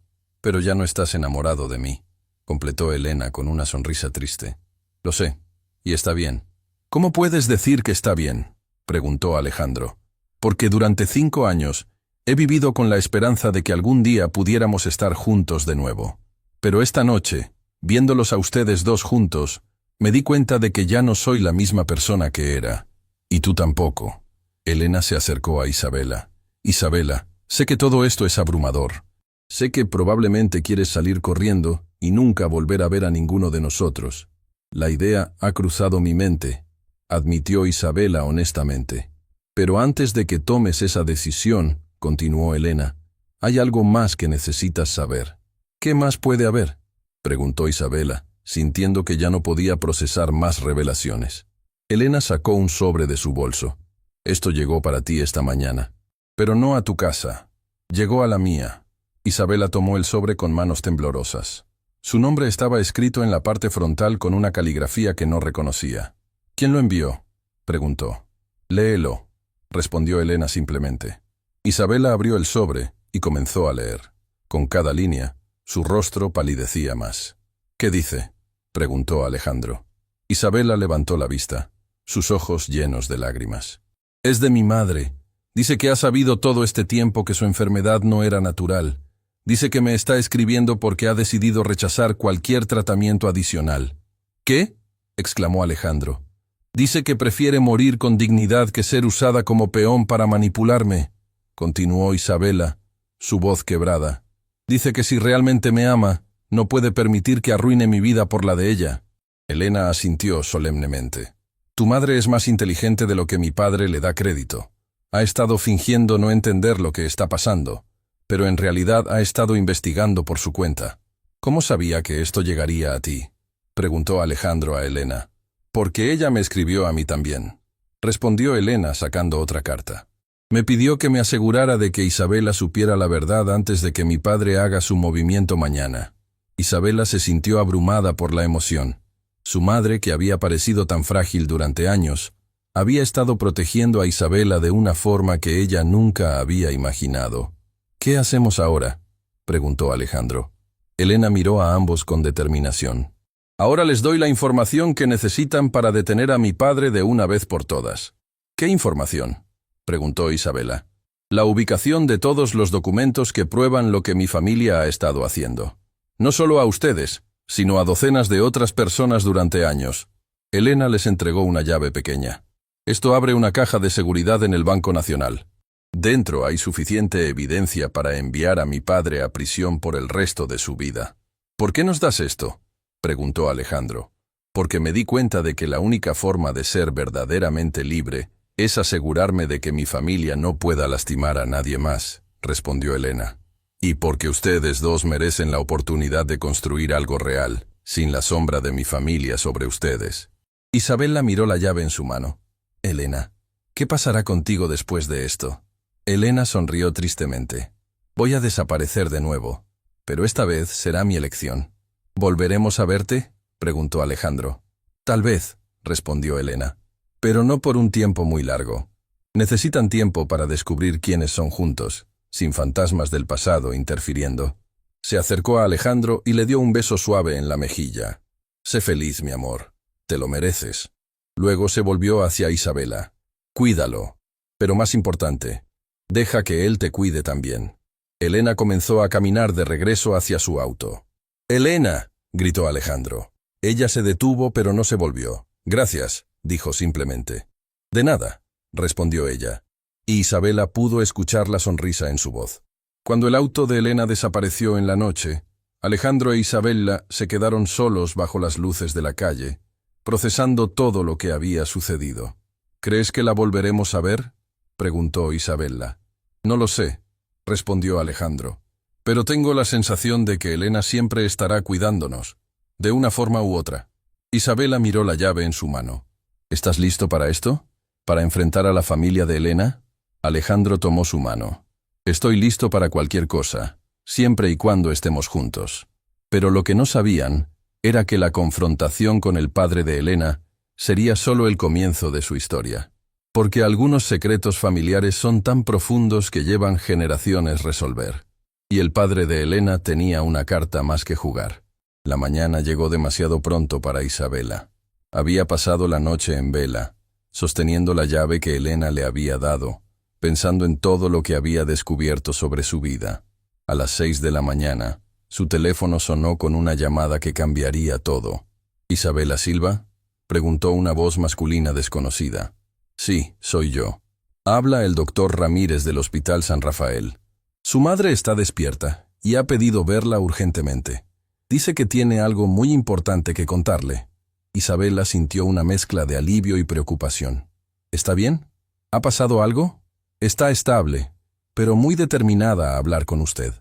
ya no estás enamorado de mí, completó Elena con una sonrisa triste. Lo sé, y está bien. ¿Cómo puedes decir que está bien?, preguntó Alejandro. Porque durante 5 años he vivido con la esperanza de que algún día pudiéramos estar juntos de nuevo. Pero esta noche, viéndolos a ustedes dos juntos, me di cuenta de que ya no soy la misma persona que era. Y tú tampoco. Elena se acercó a Isabela. Isabela, sé que todo esto es abrumador. Sé que probablemente quieres salir corriendo y nunca volver a ver a ninguno de nosotros. La idea ha cruzado mi mente, admitió Isabela honestamente. Pero antes de que tomes esa decisión, continuó Elena, hay algo más que necesitas saber. ¿Qué más puede haber?, preguntó Isabela, sintiendo que ya no podía procesar más revelaciones. Elena sacó un sobre de su bolso. Esto llegó para ti esta mañana. Pero no a tu casa. Llegó a la mía. Isabela tomó el sobre con manos temblorosas. Su nombre estaba escrito en la parte frontal con una caligrafía que no reconocía. ¿Quién lo envió?, preguntó. Léelo, respondió Elena simplemente. Isabela abrió el sobre y comenzó a leer. Con cada línea, su rostro palidecía más. ¿Qué dice?, preguntó Alejandro. Isabela levantó la vista, sus ojos llenos de lágrimas. Es de mi madre. Dice que ha sabido todo este tiempo que su enfermedad no era natural. Dice que me está escribiendo porque ha decidido rechazar cualquier tratamiento adicional. ¿Qué?, exclamó Alejandro. Dice que prefiere morir con dignidad que ser usada como peón para manipularme, continuó Isabela, su voz quebrada. Dice que si realmente me ama, no puede permitir que arruine mi vida por la de ella. Elena asintió solemnemente. Tu madre es más inteligente de lo que mi padre le da crédito. Ha estado fingiendo no entender lo que está pasando, pero en realidad ha estado investigando por su cuenta. ¿Cómo sabía que esto llegaría a ti?, preguntó Alejandro a Elena. Porque ella me escribió a mí también, respondió Elena sacando otra carta. Me pidió que me asegurara de que Isabela supiera la verdad antes de que mi padre haga su movimiento mañana. Isabela se sintió abrumada por la emoción. Su madre, que había parecido tan frágil durante años, había estado protegiendo a Isabela de una forma que ella nunca había imaginado. ¿Qué hacemos ahora?, preguntó Alejandro. Elena miró a ambos con determinación. Ahora les doy la información que necesitan para detener a mi padre de una vez por todas. ¿Qué información?, preguntó Isabela. La ubicación de todos los documentos que prueban lo que mi familia ha estado haciendo. No solo a ustedes, sino a docenas de otras personas durante años. Elena les entregó una llave pequeña. Esto abre una caja de seguridad en el Banco Nacional. Dentro hay suficiente evidencia para enviar a mi padre a prisión por el resto de su vida. ¿Por qué nos das esto?, preguntó Alejandro. Porque me di cuenta de que la única forma de ser verdaderamente libre es asegurarme de que mi familia no pueda lastimar a nadie más, respondió Elena. Y porque ustedes dos merecen la oportunidad de construir algo real, sin la sombra de mi familia sobre ustedes. Isabela miró la llave en su mano. Elena, ¿qué pasará contigo después de esto? Elena sonrió tristemente. Voy a desaparecer de nuevo, pero esta vez será mi elección. ¿Volveremos a verte?, preguntó Alejandro. Tal vez, respondió Elena, pero no por un tiempo muy largo. Necesitan tiempo para descubrir quiénes son juntos, sin fantasmas del pasado interfiriendo. Se acercó a Alejandro y le dio un beso suave en la mejilla. Sé feliz, mi amor. Te lo mereces. Luego se volvió hacia Isabela. Cuídalo. Pero más importante, deja que él te cuide también. Elena comenzó a caminar de regreso hacia su auto. «¡Elena!», gritó Alejandro. Ella se detuvo pero no se volvió. «Gracias», dijo simplemente. «De nada», respondió ella. y Isabela pudo escuchar la sonrisa en su voz. Cuando el auto de Elena desapareció en la noche, Alejandro e Isabela se quedaron solos bajo las luces de la calle, procesando todo lo que había sucedido. ¿Crees que la volveremos a ver?, preguntó Isabela. No lo sé, respondió Alejandro, pero tengo la sensación de que Elena siempre estará cuidándonos, de una forma u otra. Isabela miró la llave en su mano. ¿Estás listo para esto? ¿Para enfrentar a la familia de Elena? Alejandro tomó su mano. Estoy listo para cualquier cosa, siempre y cuando estemos juntos. Pero lo que no sabían era que la confrontación con el padre de Elena sería solo el comienzo de su historia. Porque algunos secretos familiares son tan profundos que llevan generaciones resolver. Y el padre de Elena tenía una carta más que jugar. La mañana llegó demasiado pronto para Isabela. Había pasado la noche en vela, sosteniendo la llave que Elena le había dado, pensando en todo lo que había descubierto sobre su vida. A las 6 de la mañana, su teléfono sonó con una llamada que cambiaría todo. ¿Isabela Silva?, preguntó una voz masculina desconocida. Sí, soy yo. Habla el doctor Ramírez del Hospital San Rafael. Su madre está despierta y ha pedido verla urgentemente. Dice que tiene algo muy importante que contarle. Isabela sintió una mezcla de alivio y preocupación. ¿Está bien? ¿Ha pasado algo? Está estable, pero muy determinada a hablar con usted.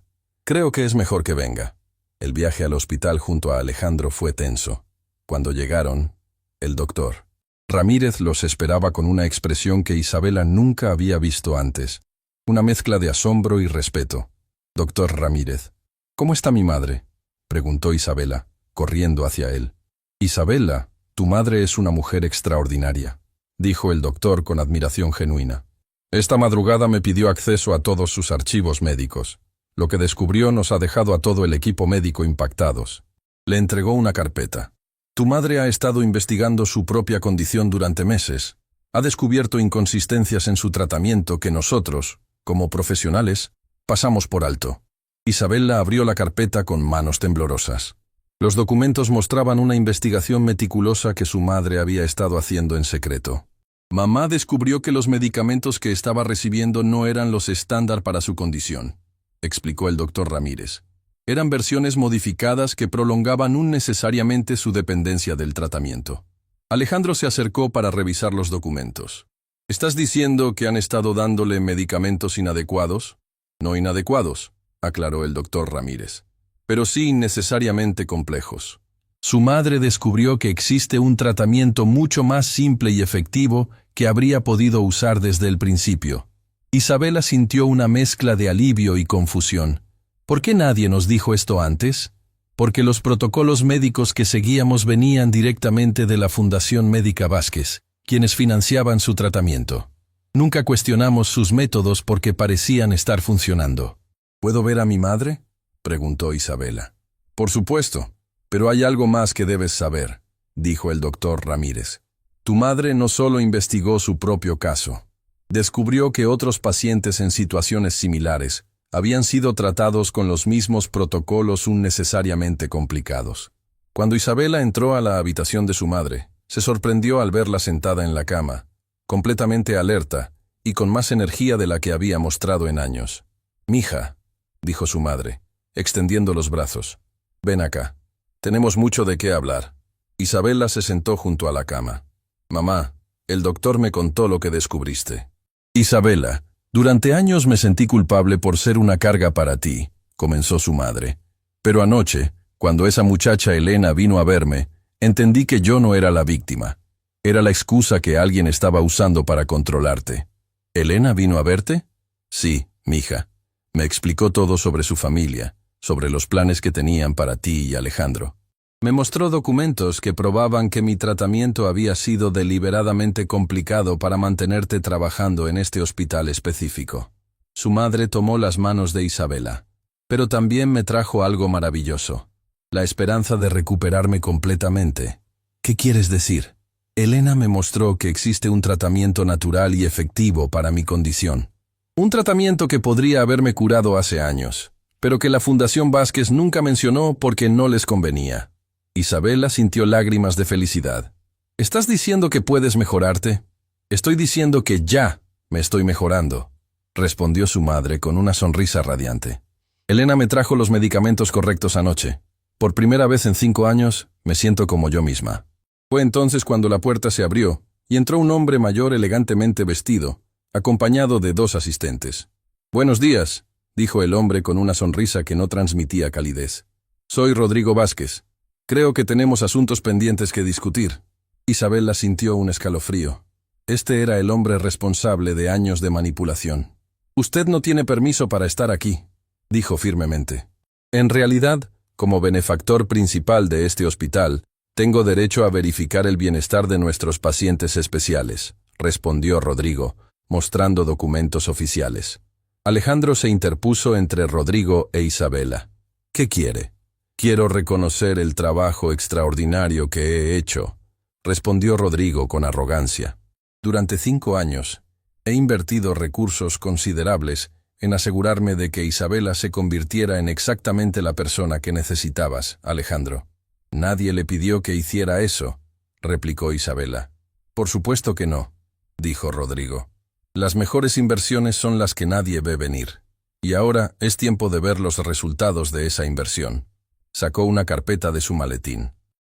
Creo que es mejor que venga. El viaje al hospital junto a Alejandro fue tenso. Cuando llegaron, el doctor Ramírez los esperaba con una expresión que Isabela nunca había visto antes. Una mezcla de asombro y respeto. Doctor Ramírez, ¿cómo está mi madre?, preguntó Isabela, corriendo hacia él. Isabela, tu madre es una mujer extraordinaria, dijo el doctor con admiración genuina. Esta madrugada me pidió acceso a todos sus archivos médicos. Lo que descubrió nos ha dejado a todo el equipo médico impactados. Le entregó una carpeta. Tu madre ha estado investigando su propia condición durante meses. Ha descubierto inconsistencias en su tratamiento que nosotros, como profesionales, pasamos por alto. Isabela abrió la carpeta con manos temblorosas. Los documentos mostraban una investigación meticulosa que su madre había estado haciendo en secreto. Mamá descubrió que los medicamentos que estaba recibiendo no eran los estándar para su condición, explicó el doctor Ramírez. Eran versiones modificadas que prolongaban innecesariamente su dependencia del tratamiento. Alejandro se acercó para revisar los documentos. ¿Estás diciendo que han estado dándole medicamentos inadecuados? No inadecuados, aclaró el doctor Ramírez, pero sí innecesariamente complejos. Su madre descubrió que existe un tratamiento mucho más simple y efectivo que habría podido usar desde el principio. Isabela sintió una mezcla de alivio y confusión. ¿Por qué nadie nos dijo esto antes? Porque los protocolos médicos que seguíamos venían directamente de la Fundación Médica Vázquez, quienes financiaban su tratamiento. Nunca cuestionamos sus métodos porque parecían estar funcionando. ¿Puedo ver a mi madre?, preguntó Isabela. Por supuesto, pero hay algo más que debes saber, dijo el doctor Ramírez. Tu madre no solo investigó su propio caso. Descubrió que otros pacientes en situaciones similares habían sido tratados con los mismos protocolos innecesariamente complicados. Cuando Isabela entró a la habitación de su madre, se sorprendió al verla sentada en la cama, completamente alerta y con más energía de la que había mostrado en años. «Mija», dijo su madre, extendiendo los brazos. «Ven acá. Tenemos mucho de qué hablar». Isabela se sentó junto a la cama. «Mamá, el doctor me contó lo que descubriste». «Isabela, durante años me sentí culpable por ser una carga para ti», comenzó su madre. «Pero anoche, cuando esa muchacha Elena vino a verme, entendí que yo no era la víctima. Era la excusa que alguien estaba usando para controlarte». «¿Elena vino a verte?» «Sí, mija. Me explicó todo sobre su familia, sobre los planes que tenían para ti y Alejandro. Me mostró documentos que probaban que mi tratamiento había sido deliberadamente complicado para mantenerte trabajando en este hospital específico». Su madre tomó las manos de Isabela. «Pero también me trajo algo maravilloso. La esperanza de recuperarme completamente». «¿Qué quieres decir?» «Elena me mostró que existe un tratamiento natural y efectivo para mi condición. Un tratamiento que podría haberme curado hace años, pero que la Fundación Vázquez nunca mencionó porque no les convenía». Isabela sintió lágrimas de felicidad. «¿Estás diciendo que puedes mejorarte?» «Estoy diciendo que ya Me estoy mejorando, respondió su madre con una sonrisa radiante. Elena me trajo los medicamentos correctos anoche. Por primera vez en 5 años, me siento como yo misma. Fue entonces cuando la puerta se abrió y entró un hombre mayor elegantemente vestido, acompañado de 2 asistentes. «Buenos días», dijo el hombre con una sonrisa que no transmitía calidez. «Soy Rodrigo Vázquez. Creo que tenemos asuntos pendientes que discutir». Isabela sintió un escalofrío. Este era el hombre responsable de años de manipulación. «Usted no tiene permiso para estar aquí», dijo firmemente. «En realidad, como benefactor principal de este hospital, tengo derecho a verificar el bienestar de nuestros pacientes especiales», respondió Rodrigo, mostrando documentos oficiales. Alejandro se interpuso entre Rodrigo e Isabela. «¿Qué quiere?» «Quiero reconocer el trabajo extraordinario que he hecho», respondió Rodrigo con arrogancia. «Durante 5 años, he invertido recursos considerables en asegurarme de que Isabela se convirtiera en exactamente la persona que necesitabas, Alejandro». «Nadie le pidió que hiciera eso», replicó Isabela. «Por supuesto que no», dijo Rodrigo. «Las mejores inversiones son las que nadie ve venir. Y ahora es tiempo de ver los resultados de esa inversión». Sacó una carpeta de su maletín.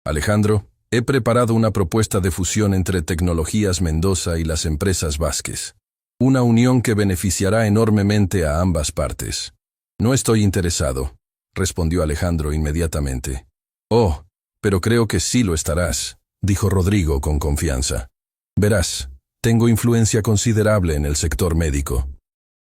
«Alejandro, he preparado una propuesta de fusión entre Tecnologías Mendoza y las empresas Vázquez. Una unión que beneficiará enormemente a ambas partes». «No estoy interesado», respondió Alejandro inmediatamente. «Oh, pero creo que sí lo estarás», dijo Rodrigo con confianza. «Verás, tengo influencia considerable en el sector médico.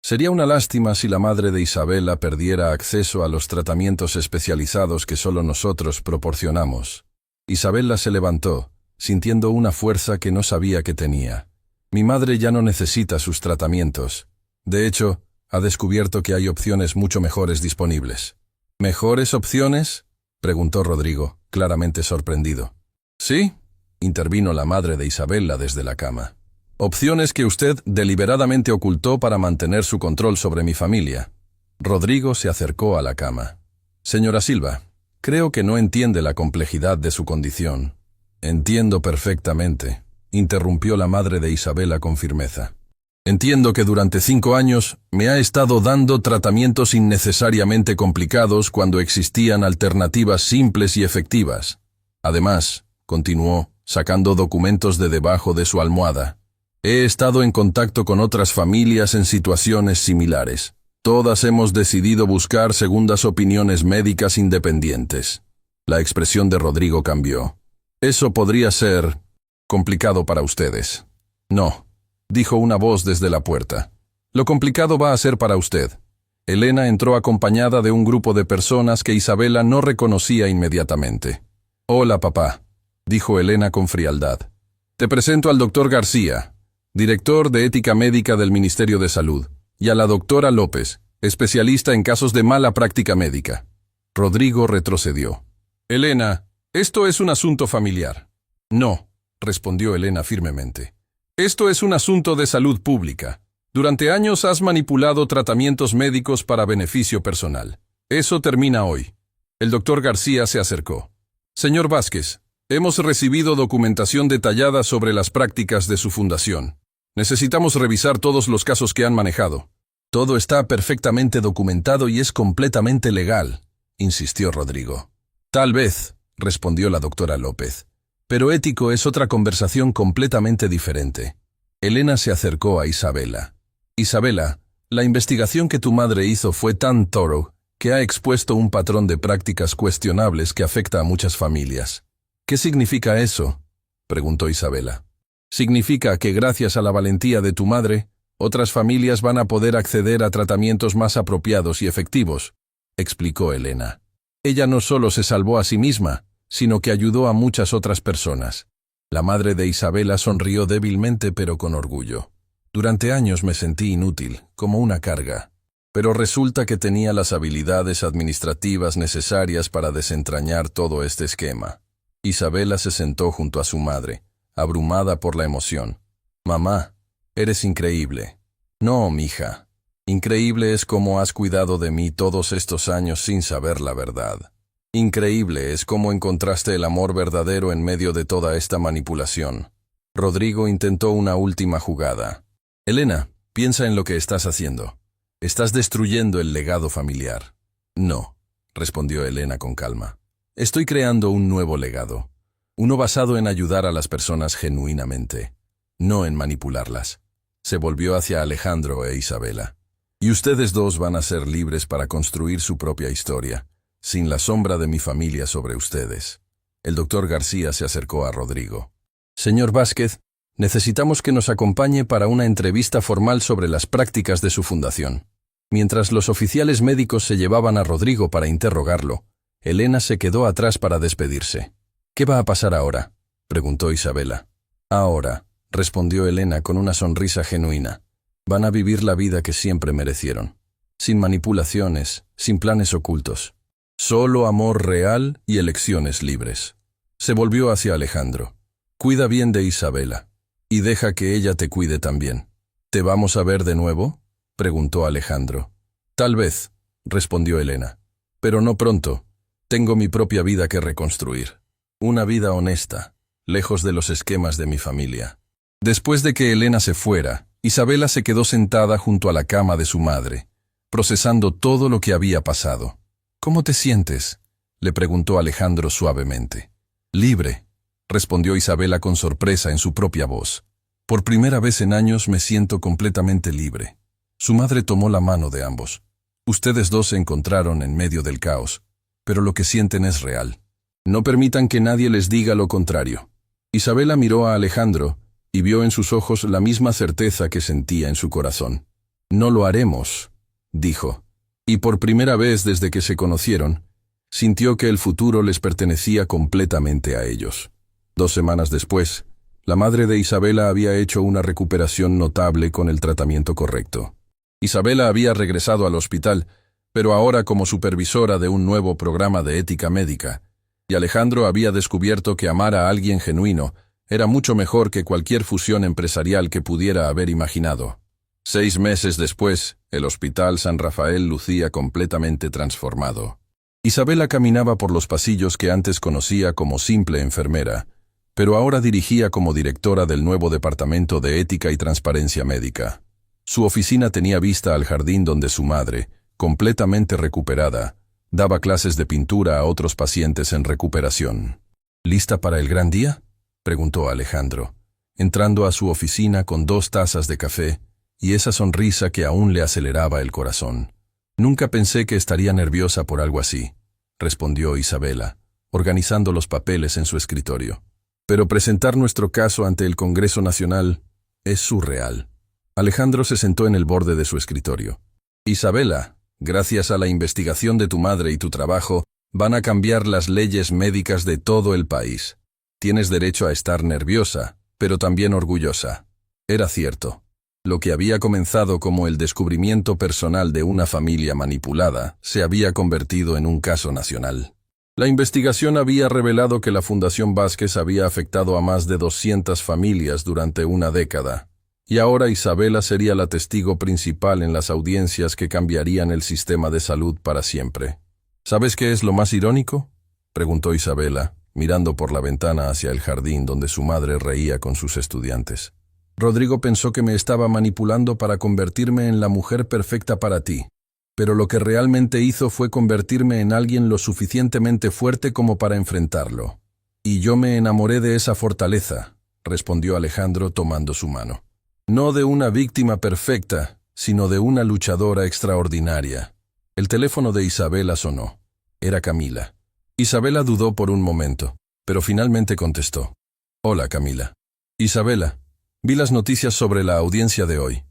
Sería una lástima si la madre de Isabela perdiera acceso a los tratamientos especializados que solo nosotros proporcionamos». Isabela se levantó, sintiendo una fuerza que no sabía que tenía. «Mi madre ya no necesita sus tratamientos. De hecho, ha descubierto que hay opciones mucho mejores disponibles». «¿Mejores opciones?», preguntó Rodrigo, claramente sorprendido. «Sí», intervino la madre de Isabela desde la cama. «Opciones que usted deliberadamente ocultó para mantener su control sobre mi familia». Rodrigo se acercó a la cama. «Señora Silva, creo que no entiende la complejidad de su condición». «Entiendo perfectamente», interrumpió la madre de Isabela con firmeza. «Entiendo que durante 5 años me ha estado dando tratamientos innecesariamente complicados cuando existían alternativas simples y efectivas. Además», continuó, sacando documentos de debajo de su almohada, «he estado en contacto con otras familias en situaciones similares. Todas hemos decidido buscar segundas opiniones médicas independientes». La expresión de Rodrigo cambió. «Eso podría ser complicado para ustedes». «No», dijo una voz desde la puerta. «Lo complicado va a ser para usted». Elena entró acompañada de un grupo de personas que Isabela no reconocía inmediatamente. «Hola, papá», dijo Elena con frialdad. «Te presento al doctor García, director de Ética Médica del Ministerio de Salud, y a la doctora López, especialista en casos de mala práctica médica». Rodrigo retrocedió. «Elena, esto es un asunto familiar». «No», respondió Elena firmemente. «Esto es un asunto de salud pública. Durante años has manipulado tratamientos médicos para beneficio personal. Eso termina hoy». El doctor García se acercó. «Señor Vázquez, hemos recibido documentación detallada sobre las prácticas de su fundación. Necesitamos revisar todos los casos que han manejado». «Todo está perfectamente documentado y es completamente legal», insistió Rodrigo. «Tal vez», respondió la doctora López. «Pero ético es otra conversación completamente diferente». Elena se acercó a Isabela. «Isabela, la investigación que tu madre hizo fue tan thorough que ha expuesto un patrón de prácticas cuestionables que afecta a muchas familias». «¿Qué significa eso?», preguntó Isabela. «Significa que gracias a la valentía de tu madre, otras familias van a poder acceder a tratamientos más apropiados y efectivos», explicó Elena. «Ella no solo se salvó a sí misma, sino que ayudó a muchas otras personas». La madre de Isabela sonrió débilmente pero con orgullo. «Durante años me sentí inútil, como una carga. Pero resulta que tenía las habilidades administrativas necesarias para desentrañar todo este esquema». Isabela se sentó junto a su madre, abrumada por la emoción. «Mamá, eres increíble». «No, mija. Increíble es cómo has cuidado de mí todos estos años sin saber la verdad. Increíble es cómo encontraste el amor verdadero en medio de toda esta manipulación». Rodrigo intentó una última jugada. «Elena, Piensa en lo que estás haciendo. Estás destruyendo el legado familiar. No, respondió Elena con calma. Estoy creando un nuevo legado. Uno basado en ayudar a las personas genuinamente, no en manipularlas. Se volvió hacia Alejandro e Isabela. Y ustedes dos van a ser libres para construir su propia historia, sin la sombra de mi familia sobre ustedes. El doctor García se acercó a Rodrigo. Señor Vázquez, necesitamos que nos acompañe para una entrevista formal sobre las prácticas de su fundación. Mientras los oficiales médicos se llevaban a Rodrigo para interrogarlo, Elena se quedó atrás para despedirse. ¿Qué va a pasar ahora?, preguntó Isabela. Ahora, respondió Elena con una sonrisa genuina. Van a vivir la vida que siempre merecieron. Sin manipulaciones, sin planes ocultos. Solo amor real y elecciones libres. Se volvió hacia Alejandro. Cuida bien de Isabela. Y deja que ella te cuide también. ¿Te vamos a ver de nuevo?, preguntó Alejandro. Tal vez, respondió Elena. Pero no pronto. Tengo mi propia vida que reconstruir. Una vida honesta, lejos de los esquemas de mi familia. Después de que Elena se fuera, Isabela se quedó sentada junto a la cama de su madre, procesando todo lo que había pasado. ¿Cómo te sientes?, le preguntó Alejandro suavemente. Libre, respondió Isabela con sorpresa en su propia voz. Por primera vez en años me siento completamente libre. Su madre tomó la mano de ambos. Ustedes dos se encontraron en medio del caos, pero lo que sienten es real. No permitan que nadie les diga lo contrario. Isabela miró a Alejandro y vio en sus ojos la misma certeza que sentía en su corazón. No lo haremos, dijo. Y por primera vez desde que se conocieron, sintió que el futuro les pertenecía completamente a ellos. 2 semanas después, la madre de Isabela había hecho una recuperación notable con el tratamiento correcto. Isabela había regresado al hospital, pero ahora como supervisora de un nuevo programa de ética médica, y Alejandro había descubierto que amar a alguien genuino era mucho mejor que cualquier fusión empresarial que pudiera haber imaginado. 6 meses después, el Hospital San Rafael lucía completamente transformado. Isabela caminaba por los pasillos que antes conocía como simple enfermera, pero ahora dirigía como directora del nuevo Departamento de Ética y Transparencia Médica. Su oficina tenía vista al jardín donde su madre, completamente recuperada, daba clases de pintura a otros pacientes en recuperación. ¿Lista para el gran día?, preguntó Alejandro, entrando a su oficina con 2 tazas de café y esa sonrisa que aún le aceleraba el corazón. Nunca pensé que estaría nerviosa por algo así, respondió Isabela, organizando los papeles en su escritorio. Pero presentar nuestro caso ante el Congreso Nacional es surreal. Alejandro se sentó en el borde de su escritorio. Isabela, gracias a la investigación de tu madre y tu trabajo, van a cambiar las leyes médicas de todo el país. Tienes derecho a estar nerviosa, pero también orgullosa. Era cierto. Lo que había comenzado como el descubrimiento personal de una familia manipulada se había convertido en un caso nacional. La investigación había revelado que la Fundación Vázquez había afectado a más de 200 familias durante una década. Y ahora Isabela sería la testigo principal en las audiencias que cambiarían el sistema de salud para siempre. ¿Sabes qué es lo más irónico?, preguntó Isabela, mirando por la ventana hacia el jardín donde su madre reía con sus estudiantes. Rodrigo pensó que me estaba manipulando para convertirme en la mujer perfecta para ti, pero lo que realmente hizo fue convertirme en alguien lo suficientemente fuerte como para enfrentarlo. Y yo me enamoré de esa fortaleza, respondió Alejandro tomando su mano. No de una víctima perfecta, sino de una luchadora extraordinaria. El teléfono de Isabela sonó. Era Camila. Isabela dudó por un momento, pero finalmente contestó. Hola, Camila. Isabela, vi las noticias sobre la audiencia de hoy,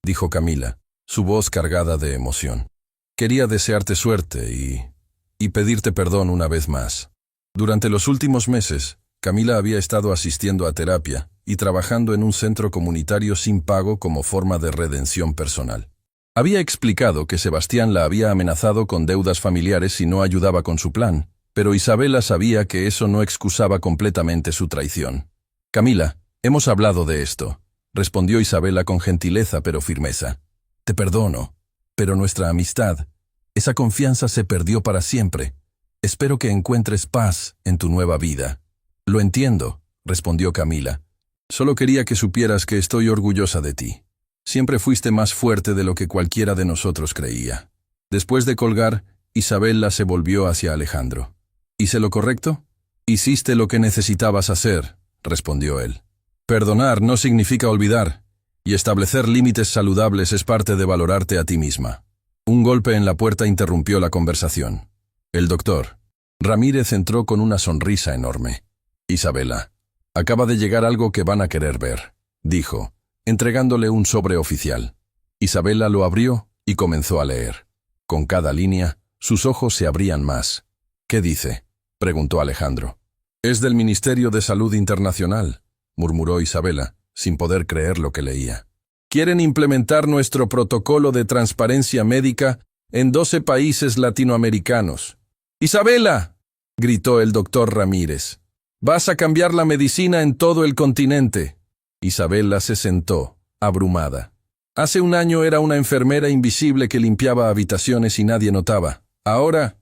dijo Camila, su voz cargada de emoción. Quería desearte suerte y pedirte perdón una vez más. Durante los últimos meses, Camila había estado asistiendo a terapia y trabajando en un centro comunitario sin pago como forma de redención personal. Había explicado que Sebastián la había amenazado con deudas familiares si no ayudaba con su plan, pero Isabela sabía que eso no excusaba completamente su traición. Camila, hemos hablado de esto, respondió Isabela con gentileza pero firmeza. Te perdono, pero nuestra amistad, esa confianza se perdió para siempre. Espero que encuentres paz en tu nueva vida. Lo entiendo, respondió Camila. Solo quería que supieras que estoy orgullosa de ti. Siempre fuiste más fuerte de lo que cualquiera de nosotros creía. Después de colgar, Isabela se volvió hacia Alejandro. ¿Hice lo correcto? Hiciste lo que necesitabas hacer, respondió él. Perdonar no significa olvidar, y establecer límites saludables es parte de valorarte a ti misma. Un golpe en la puerta interrumpió la conversación. El doctor Ramírez entró con una sonrisa enorme. Isabela, acaba de llegar algo que van a querer ver, dijo, entregándole un sobre oficial. Isabela lo abrió y comenzó a leer. Con cada línea, sus ojos se abrían más. ¿Qué dice?, preguntó Alejandro. Es del Ministerio de Salud Internacional, murmuró Isabela, sin poder creer lo que leía. Quieren implementar nuestro protocolo de transparencia médica en 12 países latinoamericanos. ¡Isabela!, gritó el doctor Ramírez. Vas a cambiar la medicina en todo el continente. Isabela se sentó, abrumada. Hace un año era una enfermera invisible que limpiaba habitaciones y nadie notaba. Ahora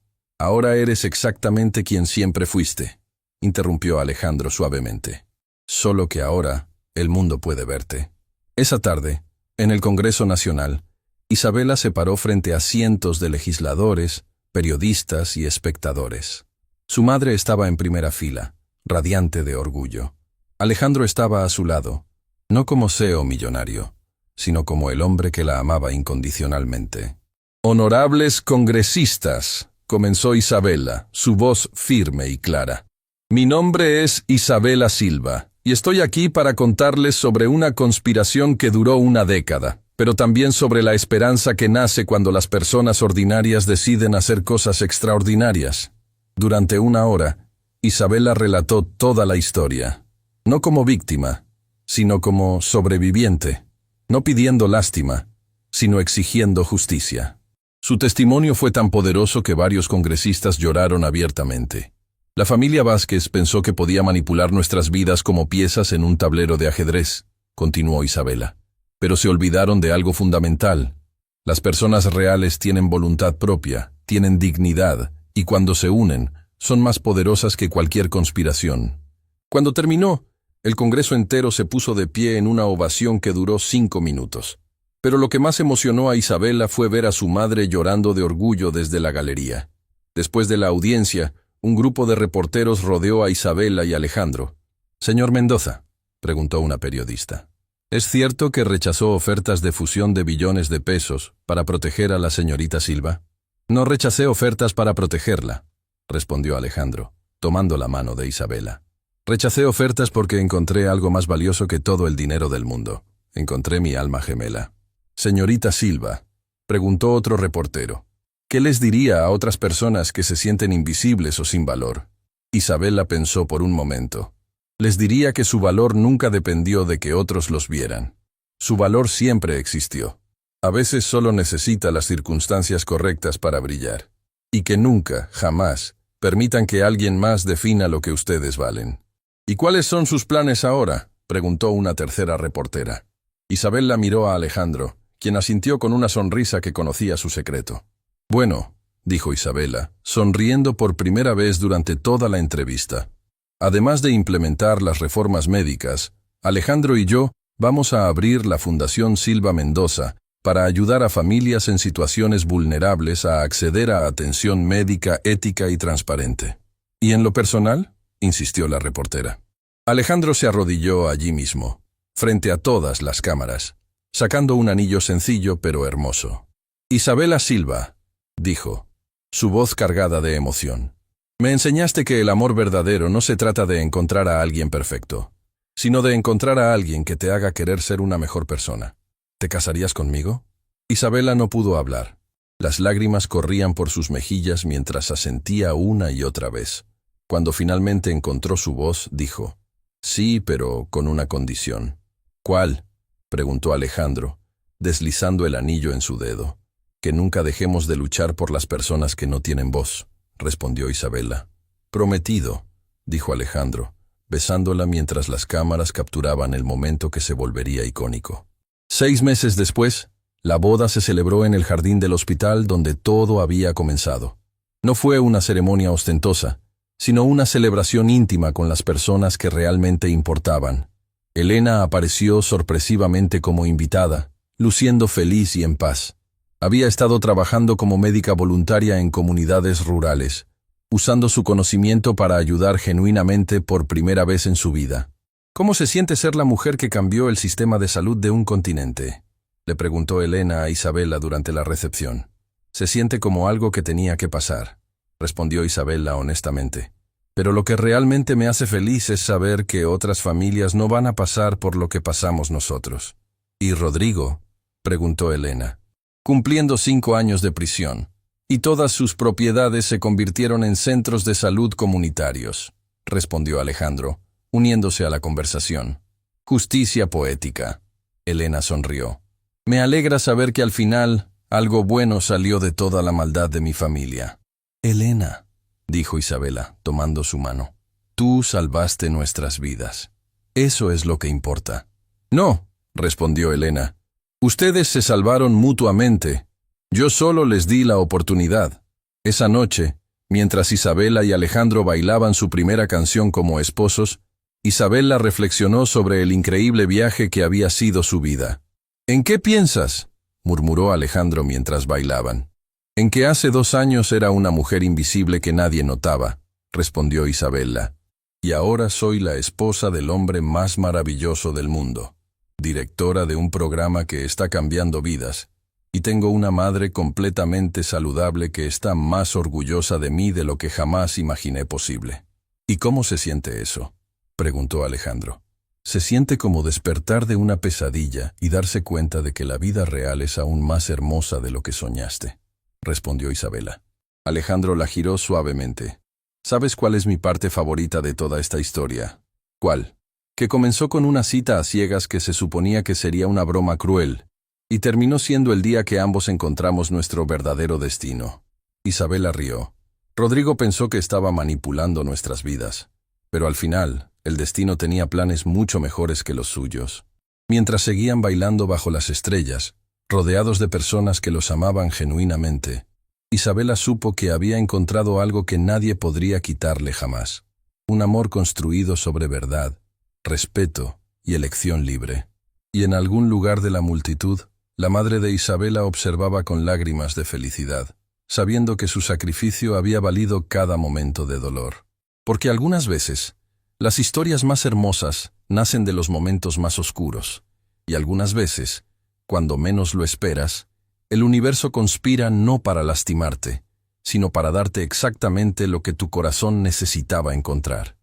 eres exactamente quien siempre fuiste, interrumpió Alejandro suavemente. Solo que ahora el mundo puede verte. Esa tarde, en el Congreso Nacional, Isabela se paró frente a cientos de legisladores, periodistas y espectadores. Su madre estaba en primera fila, radiante de orgullo. Alejandro estaba a su lado, no como CEO millonario, sino como el hombre que la amaba incondicionalmente. Honorables congresistas, comenzó Isabela, su voz firme y clara. Mi nombre es Isabela Silva, y estoy aquí para contarles sobre una conspiración que duró una década, pero también sobre la esperanza que nace cuando las personas ordinarias deciden hacer cosas extraordinarias. Durante una hora, Isabela relató toda la historia, no como víctima, sino como sobreviviente, no pidiendo lástima, sino exigiendo justicia. Su testimonio fue tan poderoso que varios congresistas lloraron abiertamente. La familia Vázquez pensó que podía manipular nuestras vidas como piezas en un tablero de ajedrez, continuó Isabela. Pero se olvidaron de algo fundamental. Las personas reales tienen voluntad propia, tienen dignidad, y cuando se unen, son más poderosas que cualquier conspiración. Cuando terminó, el Congreso entero se puso de pie en una ovación que duró 5 minutos. Pero lo que más emocionó a Isabela fue ver a su madre llorando de orgullo desde la galería. Después de la audiencia, un grupo de reporteros rodeó a Isabela y Alejandro. «Señor Mendoza», preguntó una periodista, ¿es cierto que rechazó ofertas de fusión de billones de pesos para proteger a la señorita Silva? No rechacé ofertas para protegerla, respondió Alejandro, tomando la mano de Isabela. Rechacé ofertas porque encontré algo más valioso que todo el dinero del mundo. Encontré mi alma gemela. Señorita Silva, preguntó otro reportero, ¿qué les diría a otras personas que se sienten invisibles o sin valor? Isabela pensó por un momento. Les diría que su valor nunca dependió de que otros los vieran. Su valor siempre existió. A veces solo necesita las circunstancias correctas para brillar. Y que nunca, jamás, permitan que alguien más defina lo que ustedes valen. ¿Y cuáles son sus planes ahora?, preguntó una tercera reportera. Isabela miró a Alejandro, quien asintió con una sonrisa que conocía su secreto. Bueno, dijo Isabela, sonriendo por primera vez durante toda la entrevista. Además de implementar las reformas médicas, Alejandro y yo vamos a abrir la Fundación Silva Mendoza para ayudar a familias en situaciones vulnerables a acceder a atención médica ética y transparente. ¿Y en lo personal?, insistió la reportera. Alejandro se arrodilló allí mismo, frente a todas las cámaras, sacando un anillo sencillo pero hermoso. Isabela Silva, dijo, su voz cargada de emoción. Me enseñaste que el amor verdadero no se trata de encontrar a alguien perfecto, sino de encontrar a alguien que te haga querer ser una mejor persona. ¿Te casarías conmigo? Isabela no pudo hablar. Las lágrimas corrían por sus mejillas mientras asentía una y otra vez. Cuando finalmente encontró su voz, dijo, sí, pero con una condición. ¿Cuál?, preguntó Alejandro, deslizando el anillo en su dedo. Que nunca dejemos de luchar por las personas que no tienen voz, respondió Isabela. Prometido, dijo Alejandro, besándola mientras las cámaras capturaban el momento que se volvería icónico. 6 meses después, la boda se celebró en el jardín del hospital donde todo había comenzado. No fue una ceremonia ostentosa, sino una celebración íntima con las personas que realmente importaban. Elena apareció sorpresivamente como invitada, luciendo feliz y en paz. Había estado trabajando como médica voluntaria en comunidades rurales, usando su conocimiento para ayudar genuinamente por primera vez en su vida. ¿Cómo se siente ser la mujer que cambió el sistema de salud de un continente?, le preguntó Elena a Isabela durante la recepción. Se siente como algo que tenía que pasar, respondió Isabela honestamente. Pero lo que realmente me hace feliz es saber que otras familias no van a pasar por lo que pasamos nosotros. ¿Y Rodrigo?, preguntó Elena. Cumpliendo 5 años de prisión, y todas sus propiedades se convirtieron en centros de salud comunitarios, respondió Alejandro, uniéndose a la conversación. Justicia poética. Elena sonrió. Me alegra saber que al final algo bueno salió de toda la maldad de mi familia. Elena, dijo Isabela, tomando su mano, tú salvaste nuestras vidas. Eso es lo que importa. No, respondió Elena. Ustedes se salvaron mutuamente. Yo solo les di la oportunidad. Esa noche, mientras Isabela y Alejandro bailaban su primera canción como esposos, Isabela reflexionó sobre el increíble viaje que había sido su vida. ¿En qué piensas?, murmuró Alejandro mientras bailaban. En que hace 2 años era una mujer invisible que nadie notaba, respondió Isabela. Y ahora soy la esposa del hombre más maravilloso del mundo, directora de un programa que está cambiando vidas, y tengo una madre completamente saludable que está más orgullosa de mí de lo que jamás imaginé posible. ¿Y cómo se siente eso?, preguntó Alejandro. Se siente como despertar de una pesadilla y darse cuenta de que la vida real es aún más hermosa de lo que soñaste, respondió Isabela. Alejandro la giró suavemente. ¿Sabes cuál es mi parte favorita de toda esta historia? ¿Cuál? Que comenzó con una cita a ciegas que se suponía que sería una broma cruel, y terminó siendo el día que ambos encontramos nuestro verdadero destino. Isabela rió. Rodrigo pensó que estaba manipulando nuestras vidas, pero al final, el destino tenía planes mucho mejores que los suyos. Mientras seguían bailando bajo las estrellas, rodeados de personas que los amaban genuinamente, Isabela supo que había encontrado algo que nadie podría quitarle jamás. Un amor construido sobre verdad, respeto y elección libre. Y en algún lugar de la multitud, la madre de Isabela observaba con lágrimas de felicidad, sabiendo que su sacrificio había valido cada momento de dolor. Porque algunas veces, las historias más hermosas nacen de los momentos más oscuros, y algunas veces, cuando menos lo esperas, el universo conspira no para lastimarte, sino para darte exactamente lo que tu corazón necesitaba encontrar.